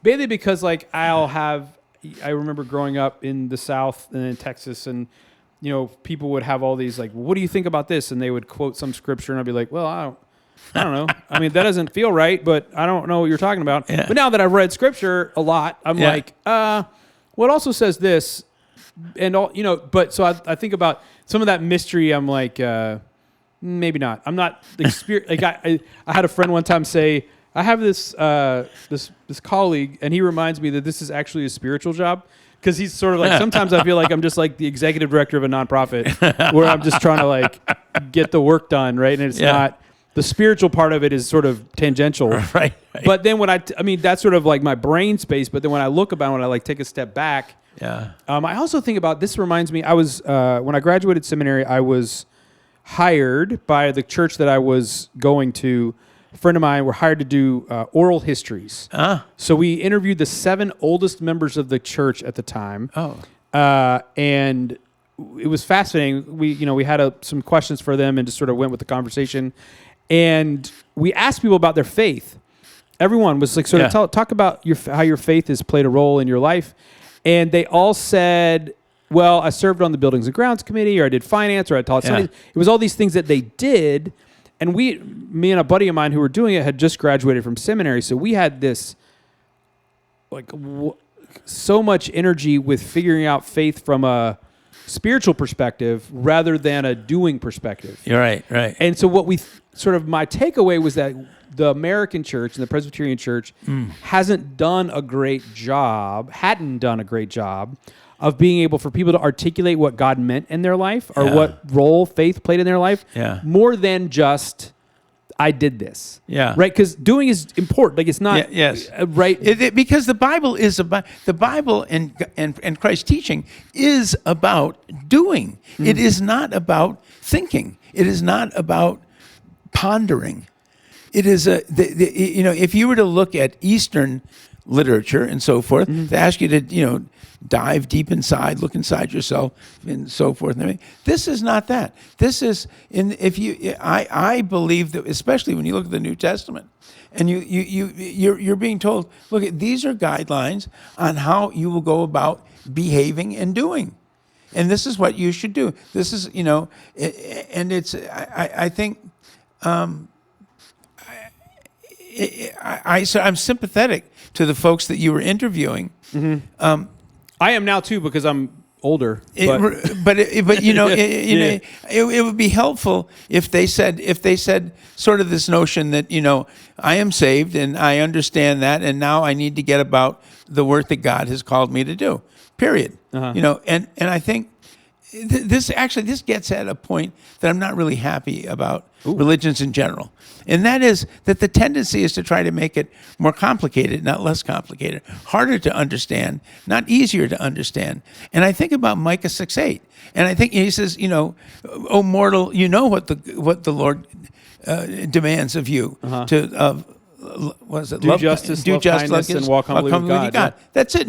mainly because I remember growing up in the South and in Texas, and people would have all these what do you think about this? And they would quote some scripture, and I'd be like, well, I don't know. I mean, that doesn't feel right, but I don't know what you're talking about. Yeah. But now that I've read scripture a lot, I'm like, what also says this? And all, but so I think about some of that mystery. I'm like, maybe not. I'm not I had a friend one time say, I have this colleague, and he reminds me that this is actually a spiritual job, because he's sort of sometimes I feel like I'm just the executive director of a nonprofit where I'm just trying to get the work done, right? And it's not, the spiritual part of it is sort of tangential.
Right.
But then when that's sort of my brain space, but then when I look about it, when I take a step back, I also think about, this reminds me, I was, when I graduated seminary, I was hired by the church that I was going to. A friend of mine were hired to do oral histories. So we interviewed the 7 oldest members of the church at the time. And it was fascinating. We had some questions for them and just sort of went with the conversation. And we asked people about their faith. Everyone was like, talk about how your faith has played a role in your life. And they all said, well, I served on the Buildings and Grounds Committee, or I did finance, or I taught Sundays. It was all these things that they did. And me and a buddy of mine who were doing it had just graduated from seminary. So we had this, so much energy with figuring out faith from a spiritual perspective rather than a doing perspective.
You're right.
And so what my takeaway was that the American church and the Presbyterian church hadn't done a great job of being able for people to articulate what God meant in their life or what role faith played in their life more than just, I did this. Yeah. Right? Because doing is important. Like it's not right.
Because the Bible is about and Christ's teaching is about doing. It is not about thinking. It is not about pondering. It is if you were to look at Eastern literature and so forth, to ask you to dive deep inside, look inside yourself, and so forth. This is not that. This is I believe that, especially when you look at the New Testament, and you're being told, look, these are guidelines on how you will go about behaving and doing, and this is what you should do. This is and it's I think. I'm sympathetic to the folks that you were interviewing.
I am now too because I'm older.
It would be helpful if they said sort of this notion that I am saved and I understand that, and now I need to get about the work that God has called me to do. Period. And I think this gets at a point that I'm not really happy about religions in general. And that is that the tendency is to try to make it more complicated, not less complicated, harder to understand, not easier to understand. And I think about Micah 6:8, and I think he says, "O mortal, you know what the Lord demands of you to
do justice, love kindness, and walk humbly with God."
Yeah. That's it.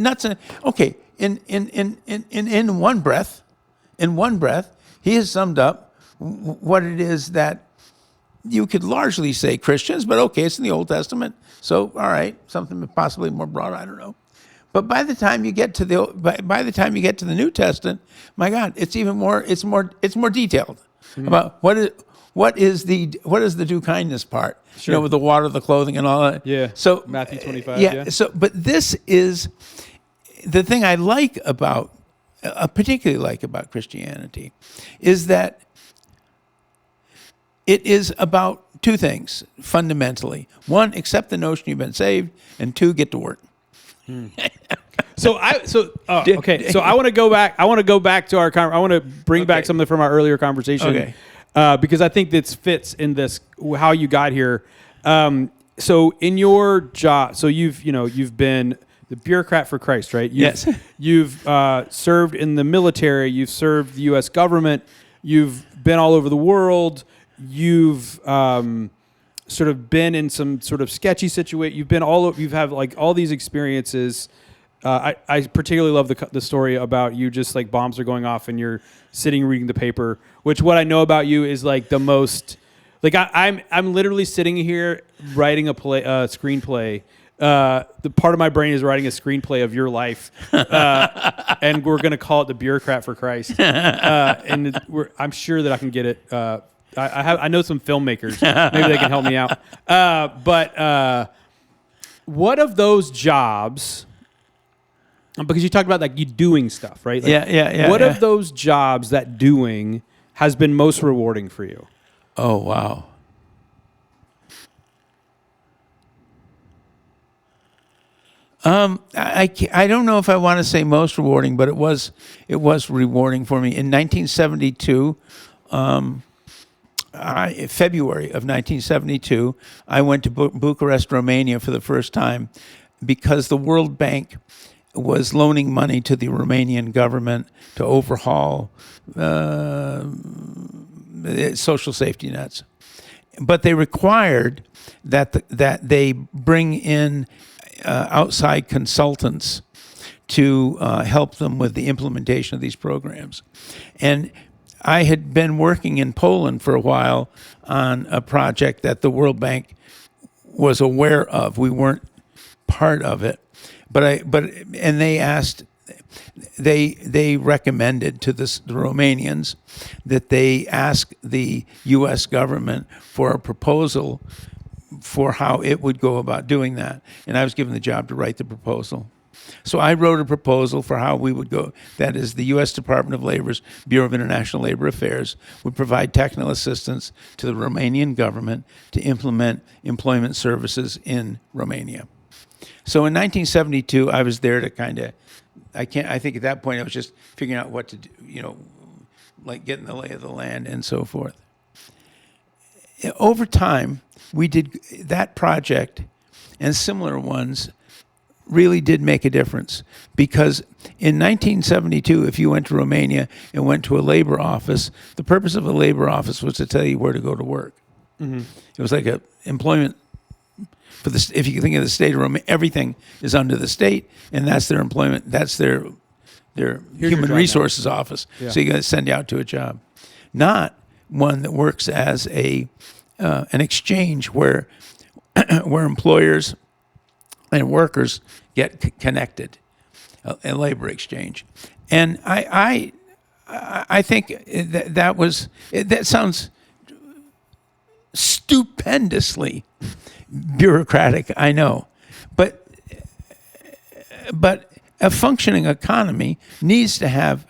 Okay. In one breath, he has summed up what it is that you could largely say Christians, but okay, it's in the Old Testament, so all right, something possibly more broad, I don't know. But by the time you get to the New Testament, my God, it's even more. It's more detailed about what is the do kindness part, with the water, the clothing, and all that.
Yeah.
So
Matthew 25.
So, but this is the thing I particularly like about Christianity, is that it is about two things fundamentally. One, accept the notion you've been saved, and two, get to work.
So I want to go back. I want to go back to our. I want to bring back something from our earlier conversation, because I think this fits in this how you got here. So in your job, so you've been the bureaucrat for Christ, right? You've served in the military. You've served the U.S. government. You've been all over the world. You've sort of been in some sort of sketchy situation. You've had like all these experiences. I particularly love the story about you just like bombs are going off and you're sitting reading the paper, which what I know about you is like the most, like I'm literally sitting here writing a screenplay. The part of my brain is writing a screenplay of your life, and we're going to call it The Bureaucrat for Christ. And I'm sure that I can get it. I know some filmmakers. Maybe they can help me out. But what of those jobs? Because you talked about like you doing stuff, right? Like, what of those jobs that doing has been most rewarding for you?
Oh wow. I don't know if I want to say most rewarding, but it was rewarding for me. In 1972, February of 1972, I went to Bucharest, Romania for the first time because the World Bank was loaning money to the Romanian government to overhaul social safety nets. But they required that they bring in outside consultants to help them with the implementation of these programs. And I had been working in Poland for a while on a project that the World Bank was aware of. We weren't part of it, and they recommended to the Romanians that they ask the U.S. government for a proposal for how it would go about doing that. And I was given the job to write the proposal. So I wrote a proposal for how we would go. That is, the U.S. Department of Labor's Bureau of International Labor Affairs would provide technical assistance to the Romanian government to implement employment services in Romania. So in 1972, I was there to kind of, I think at that point I was just figuring out what to do, like getting the lay of the land and so forth. Over time, we did that project and similar ones really did make a difference, because in 1972, if you went to Romania and went to a labor office, the purpose of a labor office was to tell you where to go to work. Mm-hmm. It was like a employment for the. If you think of the state of Romania, everything is under the state, and that's their employment. That's their human resources office. Yeah. So you got to send you out to a job, not one that works as an exchange where employers and workers get connected, a labor exchange. And I think that sounds stupendously bureaucratic, I know, but a functioning economy needs to have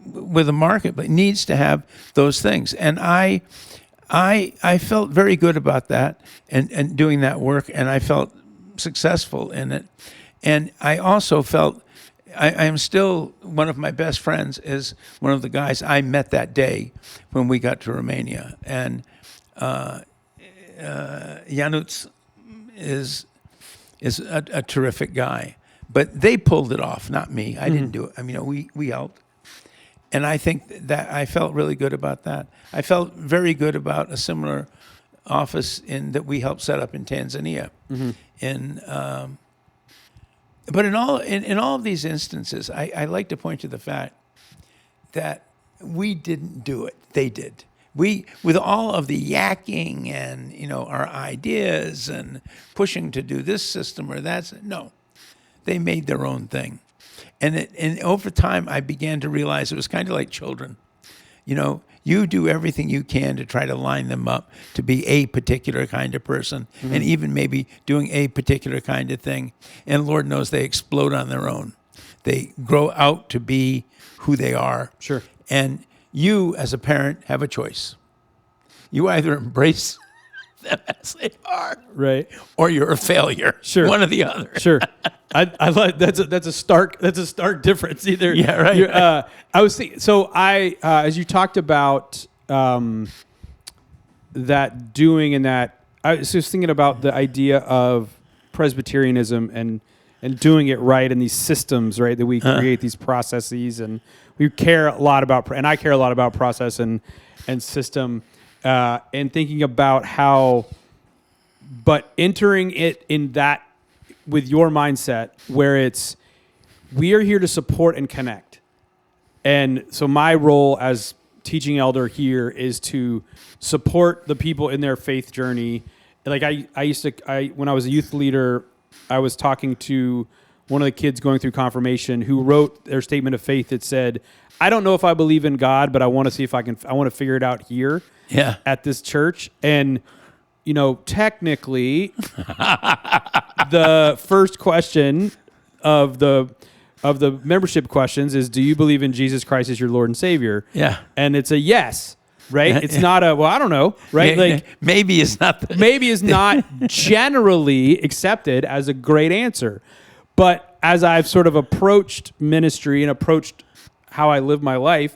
with a market, but needs to have those things. And I felt very good about that and doing that work, and I felt successful in it. And I also felt I am still one of my best friends is one of the guys I met that day when we got to Romania. And Janusz is a terrific guy. But they pulled it off, not me. I didn't do it. I mean, we helped. And I think that I felt really good about that. I felt very good about a similar office that we helped set up in Tanzania. Mm-hmm. But in all of these instances, I like to point to the fact that we didn't do it; they did. We, with all of the yakking and our ideas and pushing to do this system or that, no, they made their own thing. And over time, I began to realize it was kind of like children. You do everything you can to try to line them up to be a particular kind of person, mm-hmm. and even maybe doing a particular kind of thing. And Lord knows they explode on their own. They grow out to be who they are.
Sure.
And you, as a parent, have a choice. You either embrace them as they are,
right,
or you're a failure.
Sure.
One or the other.
Sure. I like that's a stark difference. Either
yeah, right.
I was thinking, so as you talked about that doing and that, I was just thinking about the idea of Presbyterianism and doing it right in these systems, right, that we create these processes, and we care a lot about, and I care a lot about process and system, and thinking about how, but entering it in that with your mindset where it's, we are here to support and connect. And so my role as teaching elder here is to support the people in their faith journey. Like when I was a youth leader, I was talking to one of the kids going through confirmation who wrote their statement of faith that said, I don't know if I believe in God, but I want to see if I want to figure it out here at this church. And technically, the first question of the membership questions is, do you believe in Jesus Christ as your Lord and Savior?
Yeah.
And it's a yes, right? It's not a, well, I don't know, right? Like
maybe is not
generally accepted as a great answer. But as I've sort of approached ministry and approached how I live my life,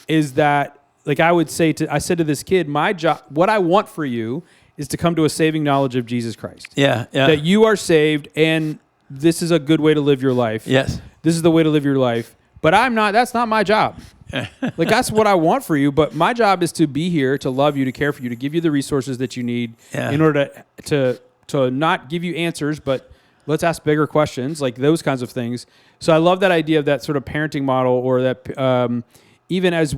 is that, like I said to this kid, my job, what I want for you is to come to a saving knowledge of Jesus Christ.
Yeah.
That you are saved, and this is a good way to live your life.
Yes.
This is the way to live your life. But that's not my job. Like, that's what I want for you. But my job is to be here, to love you, to care for you, to give you the resources that you need in order to not give you answers, but let's ask bigger questions, like those kinds of things. So I love that idea of that sort of parenting model, or that even as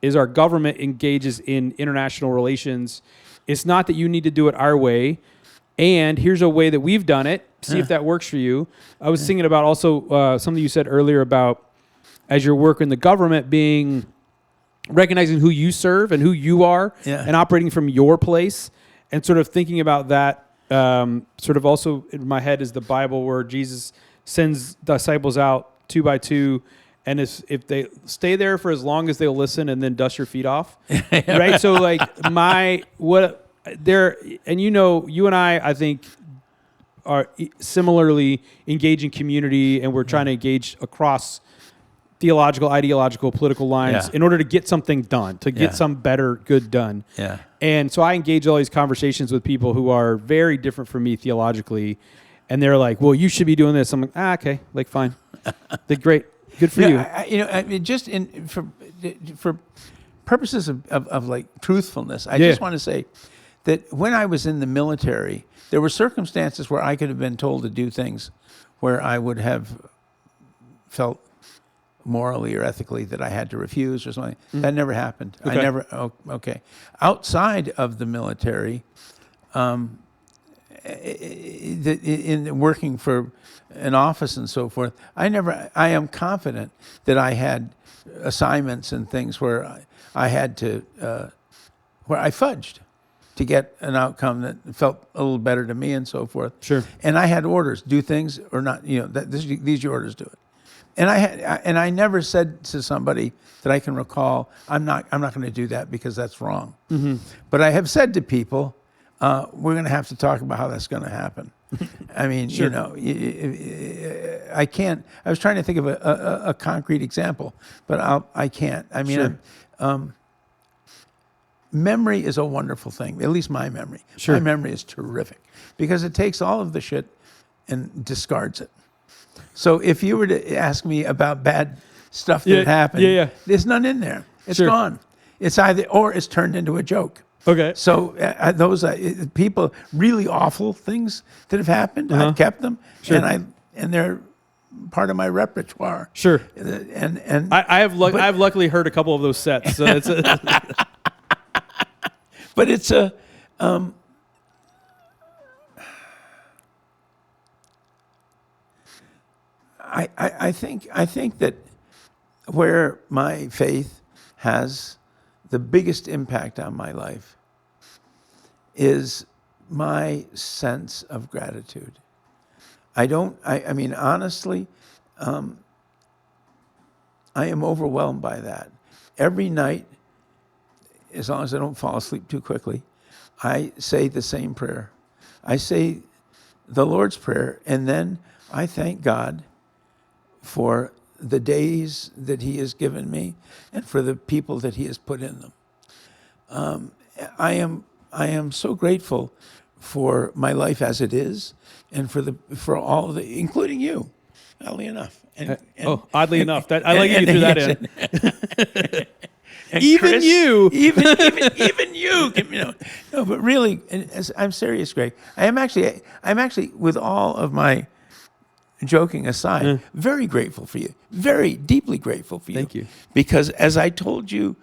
as our government engages in international relations, it's not that you need to do it our way. And here's a way that we've done it. See if that works for you. I was thinking about also something you said earlier about, as your work in the government, being recognizing who you serve and who you are, and operating from your place, and sort of thinking about that. Sort of also in my head is the Bible, where Jesus sends disciples out 2 by 2, and if they stay there for as long as they'll listen, and then dust your feet off, right? So like you and I think are similarly engaging community, and we're trying to engage across theological, ideological, political lines in order to get something done, to get some better good done. Yeah. And so I engage all these conversations with people who are very different from me theologically, and they're like, "Well, you should be doing this." I'm like, okay, like fine, like great, good for you.
Just for purposes of like truthfulness, I just want to say that when I was in the military, there were circumstances where I could have been told to do things where I would have felt morally or ethically that I had to refuse or something. That never happened. Okay. Okay. Outside of the military, in working for an office and so forth, I am confident that I had assignments and things where I had to, where I fudged to get an outcome that felt a little better to me and so forth.
Sure.
And I had orders, do things or not, these are your orders, do it. And I never said to somebody that I can recall, I'm not going to do that because that's wrong. Mm-hmm. But I have said to people, we're going to have to talk about how that's going to happen. I mean,
sure.
I can't. I was trying to think of a concrete example, but I can't. I mean,
sure.
Memory is a wonderful thing. At least my memory.
Sure.
My memory is terrific because it takes all of the shit and discards it. So if you were to ask me about bad stuff that happened, there's none in there. It's gone. It's either, or it's turned into a joke.
Okay.
So those people, really awful things that have happened, I've kept them, and they're part of my repertoire.
Sure.
And
I've luckily heard a couple of those sets. So it's
but it's a. I think that where my faith has the biggest impact on my life is my sense of gratitude. I mean, honestly, I am overwhelmed by that. Every night, as long as I don't fall asleep too quickly, I say the same prayer. I say the Lord's Prayer, and then I thank God for the days that He has given me and for the people that He has put in them. I am so grateful for my life as it is, and for all of the, including you, oddly enough.
Oddly enough, that I like you threw that in.
Even
Chris,
you, even you. No, but really, I'm serious, Greg. I'm actually, with all of my joking aside, very grateful for you. Very deeply grateful for you.
Thank you.
Because as I told you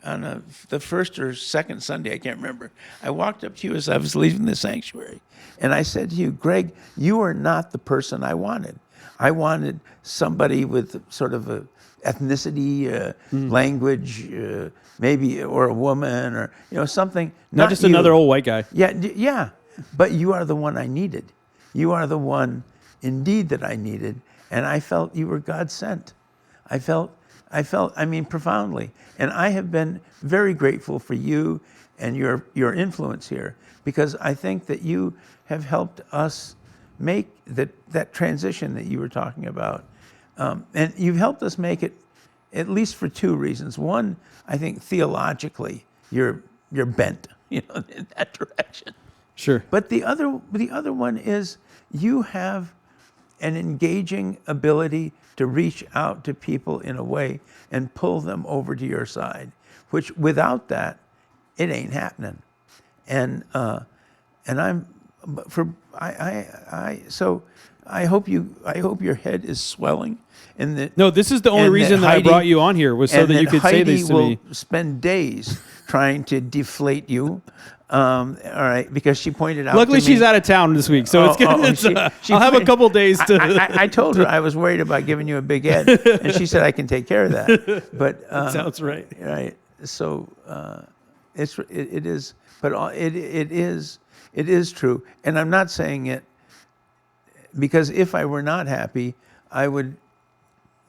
on the first or second Sunday, I can't remember, I walked up to you as I was leaving the sanctuary, and I said to you, Greg, you are not the person I wanted. I wanted somebody with sort of a ethnicity, language, maybe, or a woman, or something.
Not just another old white guy.
Yeah. But you are the one I needed. You are the one, indeed, that I needed, and I felt you were God sent. I felt, profoundly, and I have been very grateful for you and your influence here, because I think that you have helped us make that transition that you were talking about. And you've helped us make it, at least for two reasons. One, I think theologically, you're bent, in that direction.
Sure.
But the other one is you have an engaging ability to reach out to people in a way and pull them over to your side, which without that, it ain't happening. And so I hope your head is swelling. And that,
no, this is the only reason that I brought you on here, was so that you could say these to me.
Heidi will spend days trying to deflate you. All right, because she pointed out.
Luckily,
to me,
she's out of town this week, so it's good. I'll have a couple days to.
I told her I was worried about giving you a big head, and she said I can take care of that. But
sounds right.
Right. So it is, but it is true, and I'm not saying it because if I were not happy, I would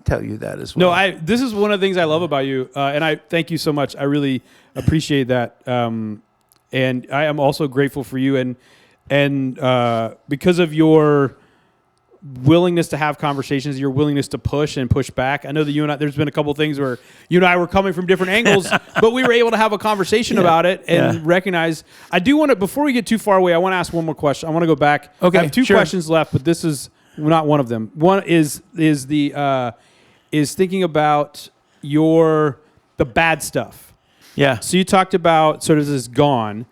tell you that as well.
No, this is one of the things I love about you, and I thank you so much. I really appreciate that. And I am also grateful for you, and because of your willingness to have conversations, your willingness to push and push back. I know that you and I, there's been a couple of things where you and I were coming from different angles, but we were able to have a conversation about it and recognize. I do want to, before we get too far away, I want to ask one more question. I want to go back.
Okay,
I have two questions left, but this is not one of them. One is thinking about the bad stuff.
Yeah.
So you talked about sort of this gone,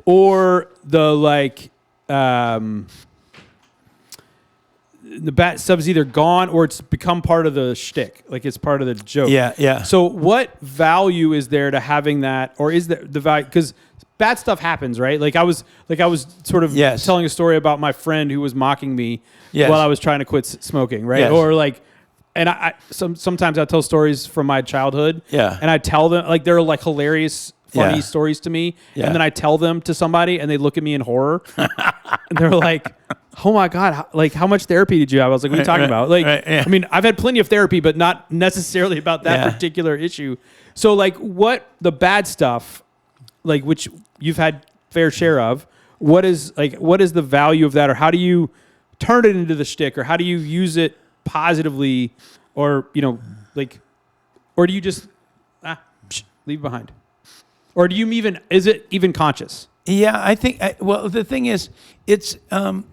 or the the bad stuff is either gone or it's become part of the shtick, like it's part of the joke.
Yeah, yeah.
So what value is there to having that, or is there the value? Because bad stuff happens, right? Like I was sort of telling a story about my friend who was mocking me while I was trying to quit smoking, right?
Yes.
Or like. And sometimes I tell stories from my childhood, and I tell them, like, they're like hilarious, funny stories to me, and then I tell them to somebody, and they look at me in horror, and they're like, "Oh my God, like how much therapy did you have?" I was like, "What are you talking about?" Like, I mean, I've had plenty of therapy, but not necessarily about that particular issue. So, like, what the bad stuff, like which you've had fair share of, what is the value of that, or how do you turn it into the shtick, or how do you use it positively, or or do you just leave behind, or do you is it even conscious?
Yeah, I think. Well, the thing is, it's the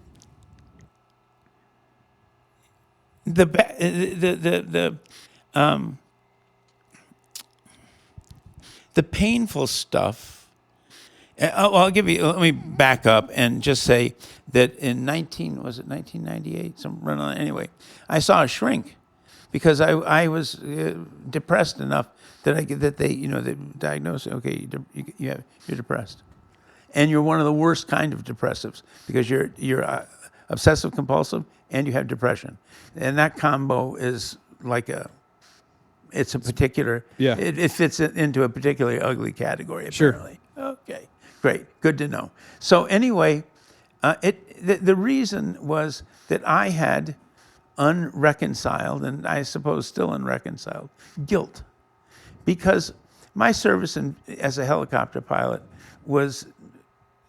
painful stuff. I'll give you. Let me back up and just say that in 1998? Anyway, I saw a shrink because I was depressed enough that they diagnosed. Okay, you're depressed, and you're one of the worst kind of depressives because you're obsessive compulsive and you have depression, and that combo is like it's a particular. Yeah. It fits into a particularly ugly category apparently. Sure. Okay. Great, good to know. So anyway, the reason was that I had unreconciled, and I suppose still unreconciled, guilt. Because my service as a helicopter pilot was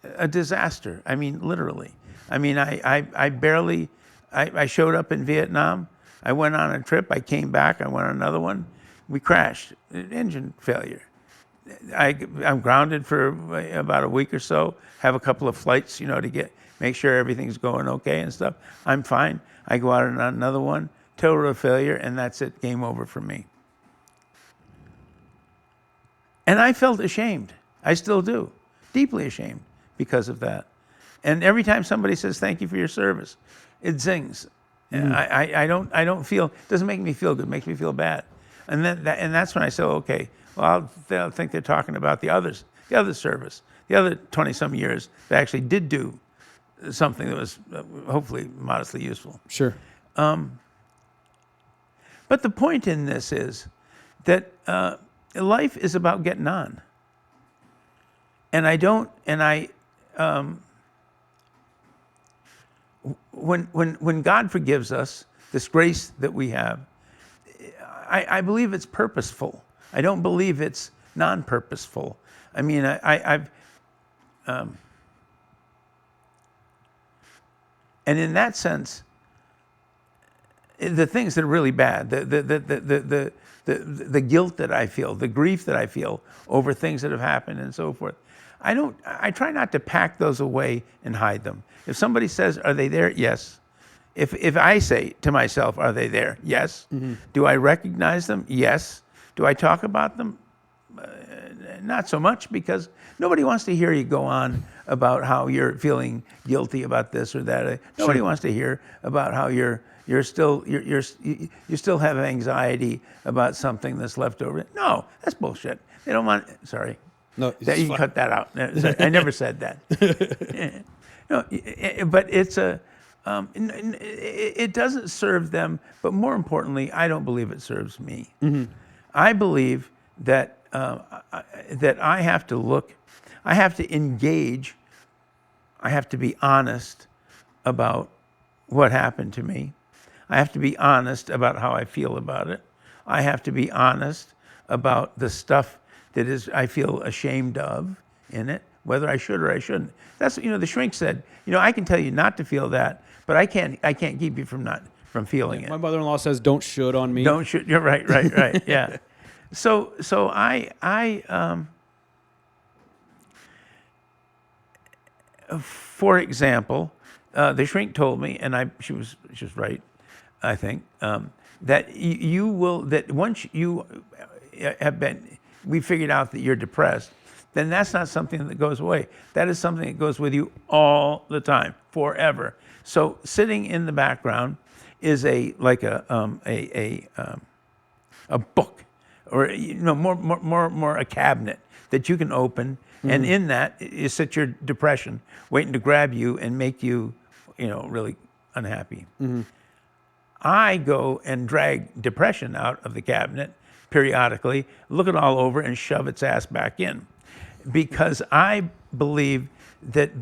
a disaster. I mean, literally. I mean, I showed up in Vietnam. I went on a trip. I came back. I went on another one. We crashed. Engine failure. I'm grounded for about a week or so, have a couple of flights, to make sure everything's going okay and stuff. I'm fine. I go out on another one, total failure, and that's it, game over for me. And I felt ashamed. I still do, deeply ashamed because of that. And every time somebody says, "Thank you for your service," it zings. And I don't feel, it doesn't make me feel good, it makes me feel bad. And that's when I say, okay, well, they'll think they're talking about the other service, the other 20-some years that actually did do something that was hopefully modestly useful.
Sure.
But the point in this is that life is about getting on. When God forgives us, this grace that we have, I believe it's purposeful. I don't believe it's non-purposeful. I mean, I've and in that sense, the things that are really bad, the guilt that I feel, the grief that I feel over things that have happened and so forth, I try not to pack those away and hide them. If somebody says, "Are they there?" Yes. if I say to myself, are they there? Yes. Do I recognize them? Yes. Do I talk about them? Not so much, because nobody wants to hear you go on about how you're feeling guilty about this or that. Nobody wants to hear about how you still have anxiety about something that's left over. No, that's bullshit. They don't want. Sorry.
No,
You can cut that out. I never said that. No, but it's it doesn't serve them. But more importantly, I don't believe it serves me. I believe that that I have to look, I have to engage, I have to be honest about what happened to me. I have to be honest about how I feel about it. I have to be honest about the stuff that is I feel ashamed of in it, whether I should or I shouldn't. That's, the shrink said, I can tell you not to feel that, but I can't keep you from feeling it.
My mother-in-law says, "Don't should on me."
Don't should. You're right. Yeah. So for example, the shrink told me, and she was right, I think, that you will, that once you we figured out that you're depressed, then that's not something that goes away. That is something that goes with you all the time, forever. So sitting in the background is a book, or more a cabinet that you can open, and in that is sit your depression waiting to grab you and make you, really unhappy. I go and drag depression out of the cabinet periodically, look it all over, and shove its ass back in, because I believe that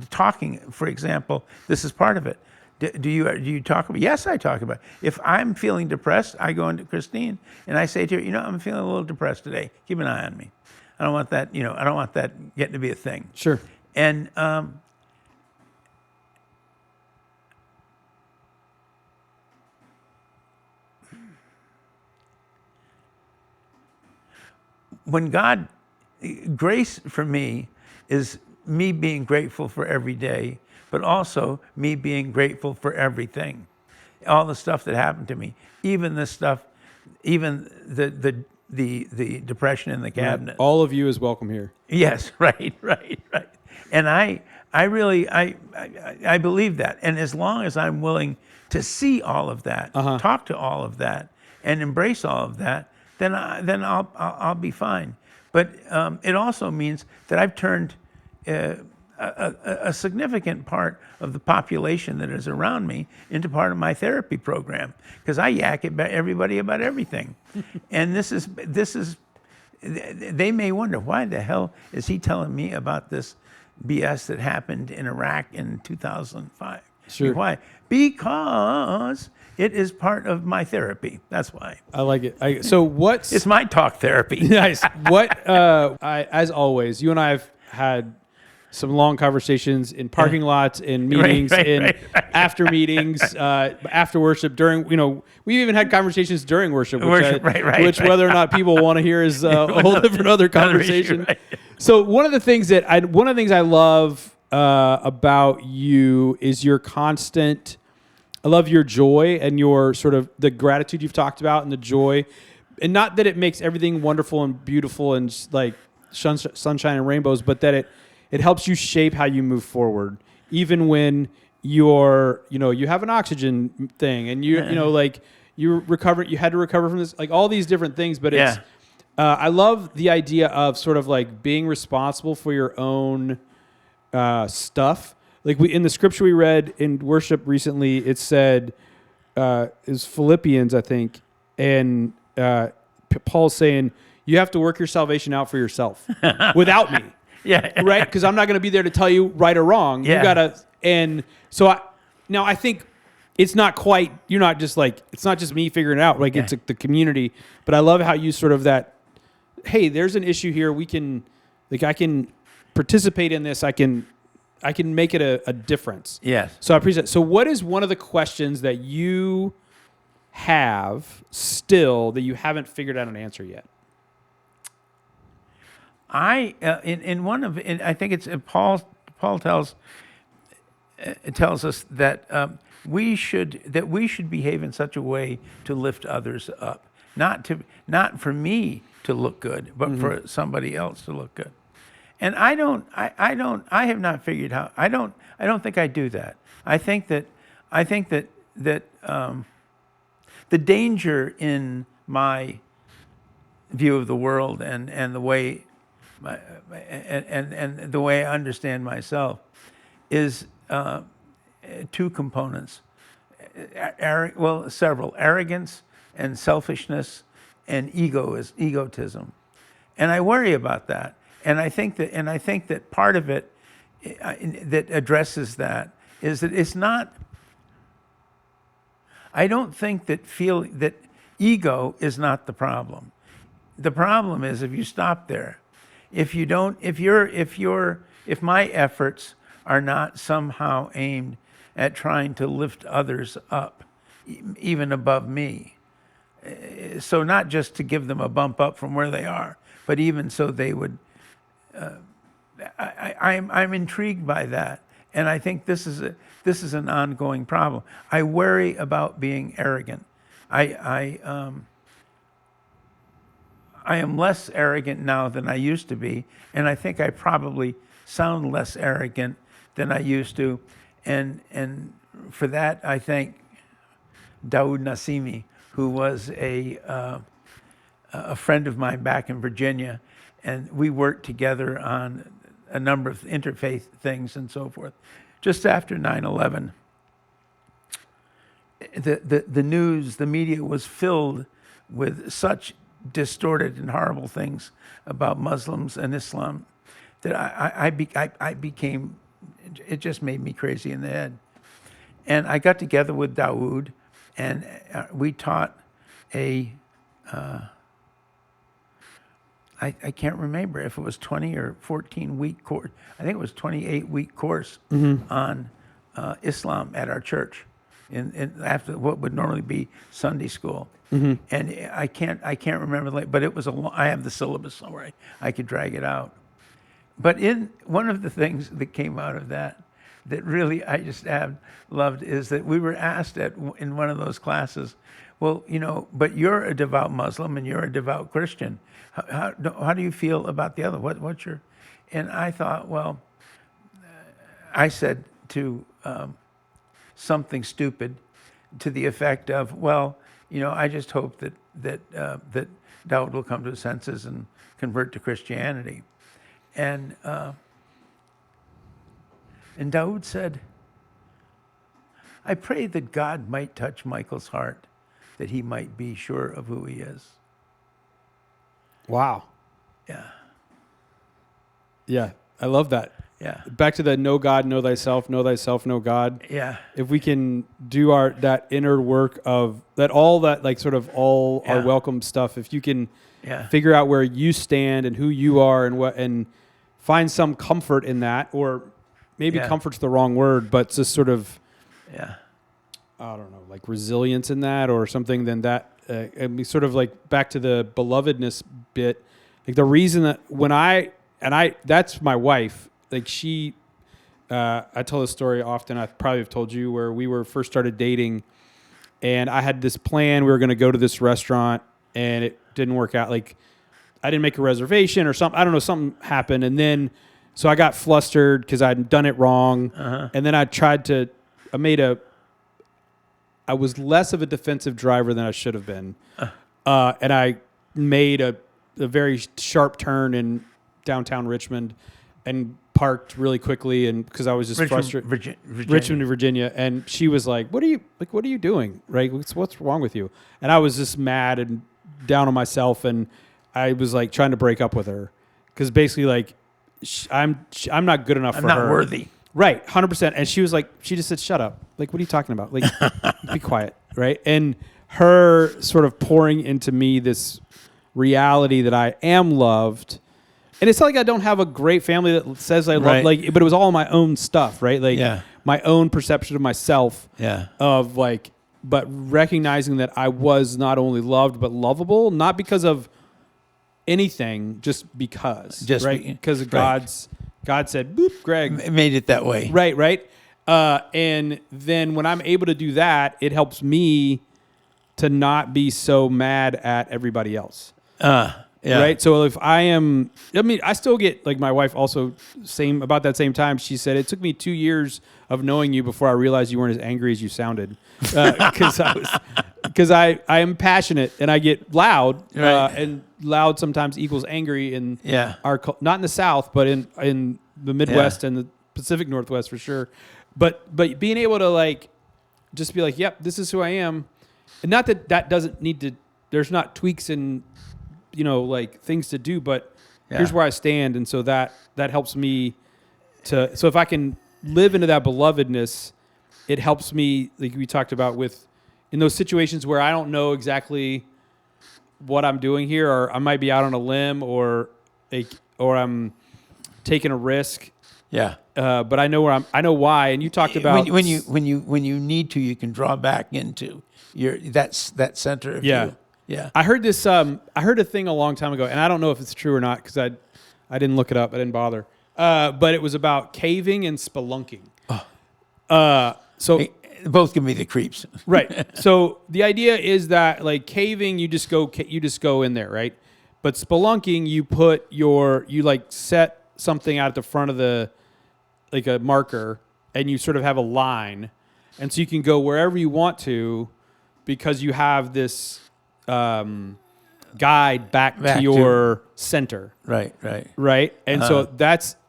talking, for example, this is part of it. Do you talk about? Yes, I talk about it. If I'm feeling depressed, I go into Christine and I say to her, I'm feeling a little depressed today. Keep an eye on me. I don't want that. I don't want that getting to be a thing.
Sure.
And when grace for me is me being grateful for every day, but also me being grateful for everything, all the stuff that happened to me, even the stuff, even the depression in the cabinet.
Right. All of you is welcome here.
Yes, right. And I really believe that, and as long as I'm willing to see all of that, talk to all of that, and embrace all of that, then I'll be fine. But it also means that I've turned a significant part of the population that is around me into part of my therapy program, because I yak at everybody about everything. And this is they may wonder, why the hell is he telling me about this BS that happened in Iraq in 2005?
Sure.
Why? Because it is part of my therapy. That's why.
I like it. It's
my talk therapy.
Nice. As always, you and I have had some long conversations in parking lots, in meetings, after meetings, after worship, during, we've even had conversations during worship, which whether or not people want to hear is a whole different other conversation.
Issue, right.
So one of the things I love about you is your constant, I love your joy and your sort of the gratitude you've talked about, and the joy, and not that it makes everything wonderful and beautiful and like sunshine and rainbows, but that it helps you shape how you move forward, even when you have an oxygen thing, and you had to recover from this, like all these different things. But it's, I love the idea of sort of like being responsible for your own stuff. Like in the scripture we read in worship recently, it said, is Philippians, I think, and Paul's saying, you have to work your salvation out for yourself without me.
Yeah.
Right? Because I'm not going to be there to tell you right or wrong.
Yeah.
You got to, and so I think it's not quite, you're not just like, it's not just me figuring it out. Like it's the community, but I love how you sort of that, hey, there's an issue here. We can, like, I can participate in this. I can make it a difference.
Yes.
So I appreciate it. So what is one of the questions that you have still that you haven't figured out an answer yet?
I think it's Paul tells it tells us that we should behave in such a way to lift others up, not for me to look good, but for somebody else to look good. And I have not figured out. I don't think I do that. I think that the danger in my view of the world and the way and the way I understand myself is two components. Several: arrogance and selfishness and egotism. And I worry about that. And I think that part of it that addresses that is that it's not. I don't think that ego is not the problem. The problem is if you stop there, if my efforts are not somehow aimed at trying to lift others up, even above me. So not just to give them a bump up from where they are, but even so they would. I'm intrigued by that, and I think this is an ongoing problem. I worry about being arrogant. I am less arrogant now than I used to be, and I think I probably sound less arrogant than I used to, and for that I thank Daoud Nassimi, who was a friend of mine back in Virginia, and we worked together on a number of interfaith things and so forth. Just after 9/11, the news, the media was filled with such distorted and horrible things about Muslims and Islam that I became, it just made me crazy in the head. And I got together with Daoud, and we taught I can't remember if it was 20 or 14 week course. I think it was 28-week course on Islam at our church, in after what would normally be Sunday school. And I can't remember, but it was I have the syllabus somewhere. I could drag it out. But in one of the things that came out of that really I just loved is that we were asked in one of those classes, well, but you're a devout Muslim and you're a devout Christian. How do you feel about the other? What's your? And I thought, well, I said to something stupid to the effect of, well, I just hope that Daoud will come to his senses and convert to Christianity. And Daoud said, I pray that God might touch Michael's heart, that he might be sure of who he is.
Wow.
Yeah.
Yeah, I love that.
Yeah.
Back to the know God, know thyself, know God.
Yeah.
If we can do that inner work of that, all that, like sort of all our welcome stuff, if you can figure out where you stand and who you are and find some comfort in that, or maybe comfort's the wrong word, but just sort of, I don't know, like resilience in that or something, then that, and we sort of like back to the belovedness bit, like the reason that that's my wife, like she, I tell this story often, I probably have told you, where we first started dating and I had this plan, we were going to go to this restaurant and it didn't work out. Like I didn't make a reservation or something, I don't know, something happened. And then, so I got flustered because I'd done it wrong. And then I was less of a defensive driver than I should have been. And I made a very sharp turn in downtown Richmond and parked really quickly, and because I was just frustrated. Richmond, Virginia. And she was like, what are you doing? Right? What's wrong with you? And I was just mad and down on myself, and I was like trying to break up with her because basically like I'm not good enough for her. I'm
not worthy.
Right, 100%. And she was like, she just said, shut up. Like, what are you talking about? Like, be quiet, right? And her sort of pouring into me this reality that I am loved. And it's not like I don't have a great family that says I love, like, but it was all my own stuff, right? Like, my own perception of myself, of like, but recognizing that I was not only loved, but lovable, not because of anything, just because, right? Because God said, boop, Greg.
Made it that way.
Right. And then when I'm able to do that, it helps me to not be so mad at everybody else.
Yeah.
Right. So if I still get, like, my wife also about that same time. She said, it took me 2 years of knowing you before I realized you weren't as angry as you sounded. Because I am passionate and I get loud,
Right.
and loud sometimes equals angry in our, not in the South, but in the Midwest and the Pacific Northwest for sure. But being able to, like, just be like, yep, this is who I am. And not that doesn't need to, there's not tweaks and, like, things to do, but here's where I stand. And so that helps me so if I can live into that belovedness, it helps me, like we talked about, in those situations where I don't know exactly what I'm doing here, or I might be out on a limb, or I'm taking a risk.
Yeah.
But I know I know why. And you talked about
when you need to, you can draw back into that center of you. Yeah.
I heard this. I heard a thing a long time ago, and I don't know if it's true or not because I didn't look it up. I didn't bother. But it was about caving and spelunking. So
both give me the creeps.
Right. So the idea is that, like, caving, you just go in there, right? But spelunking, you like set something out at the front of like a marker, and you sort of have a line, and so you can go wherever you want to because you have this guide back to your center.
Right.
And so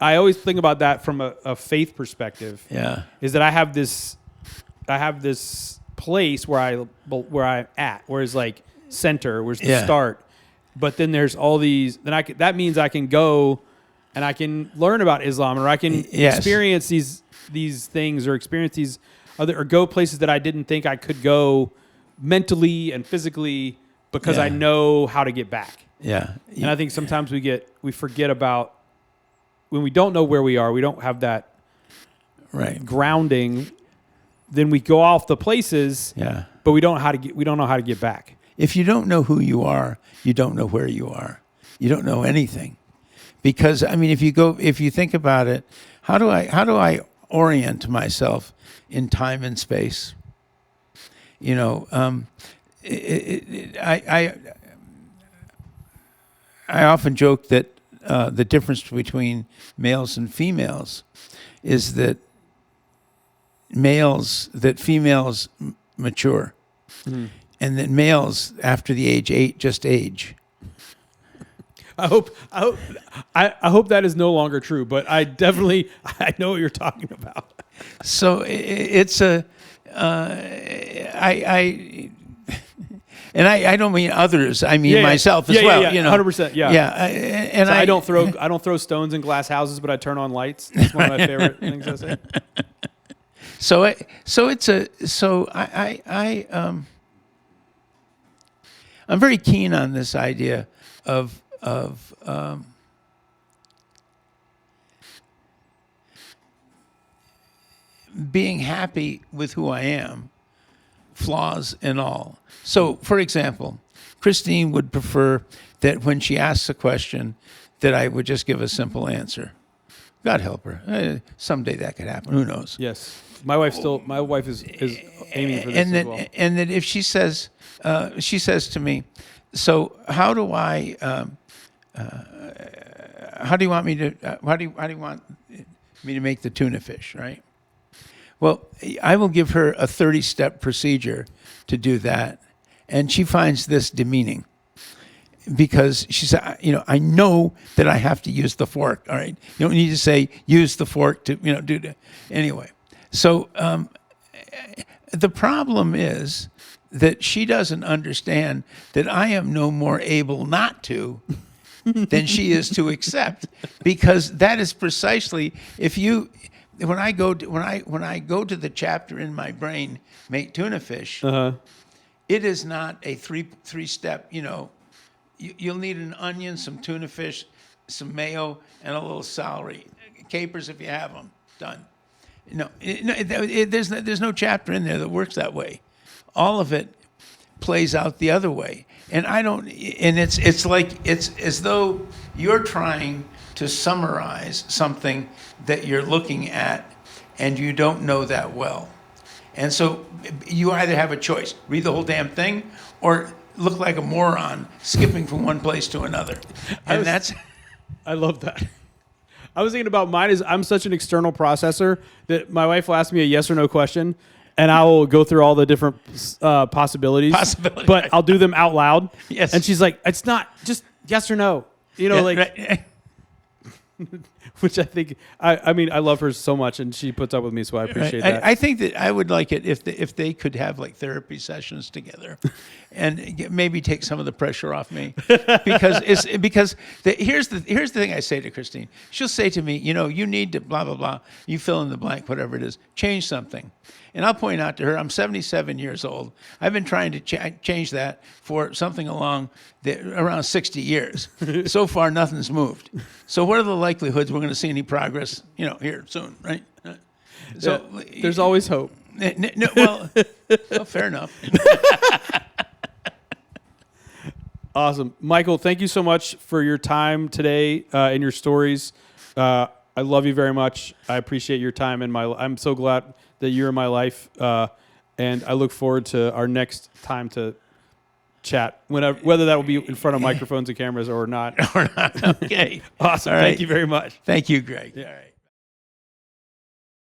I always think about that from a faith perspective.
Yeah.
Is that I have this place where I'm at, whereas, like, center, where's the start. But then there's all these, that means I can go and I can learn about Islam, or I can experience these things, or experience these or go places that I didn't think I could go mentally and physically because I know how to get back.
Yeah.
And I think sometimes we forget about when we don't know where we are, we don't have that grounding, then we go off the places, but we don't know how to get back.
If you don't know who you are, you don't know where you are. You don't know anything. Because, I mean, if you think about it, how do I orient myself in time and space? I often joke that the difference between males and females is that females mature, and that males after the age 8 just age.
I hope that is no longer true, but I know what you're talking about.
So it's I don't mean others. I mean myself as well.
100%. Yeah.
Yeah. And
so I don't throw stones in glass houses, but I turn on lights. That's one of my favorite things I say.
I'm very keen on this idea of being happy with who I am, flaws and all. So, for example, Christine would prefer that when she asks a question, that I would just give a simple answer. God help her. Someday that could happen. Who knows?
Yes. My wife is aiming for this
and
as well.
And that if she says to me, so how do you want me to make the tuna fish, right? Well, I will give her a 30-step procedure to do that, and she finds this demeaning because she said, I know that I have to use the fork. All right, you don't need to say use the fork to do that anyway. So the problem is that she doesn't understand that I am no more able not to than she is to accept, because that is precisely when I go to the chapter in my brain, make tuna fish. It is not a three step. You'll need an onion, some tuna fish, some mayo, and a little celery, capers if you have them. Done. There's no chapter in there that works that way. All of it plays out the other way, and I don't. And it's as though you're trying to summarize something that you're looking at, and you don't know that well. And so you either have a choice, read the whole damn thing, or look like a moron skipping from one place to another. And
I love that. I was thinking about mine is I'm such an external processor that my wife will ask me a yes or no question, and I will go through all the different possibilities. But I'll do them out loud.
Yes.
And she's like, it's not just yes or no. You know,
right.
Which I think, I mean, I love her so much, and she puts up with me, so I appreciate that.
I think that I would like it if they could have like therapy sessions together, and maybe take some of the pressure off me, because here's the thing I say to Christine. She'll say to me, you need to blah blah blah. You fill in the blank, whatever it is, change something. And I'll point out to her, I'm 77 years old. I've been trying to change that for something around 60 years. So far, nothing's moved. So what are the likelihoods we're going to see any progress, here soon, right? So
there's always hope.
Well, fair enough.
Awesome. Michael, thank you so much for your time today and your stories. I love you very much. I appreciate your time. I'm so glad that you're in my life, and I look forward to our next time to chat, whether that will be in front of microphones and cameras or not.
Okay.
Awesome.
All right.
Thank you very much.
Thank you, Greg.
Yeah. All right.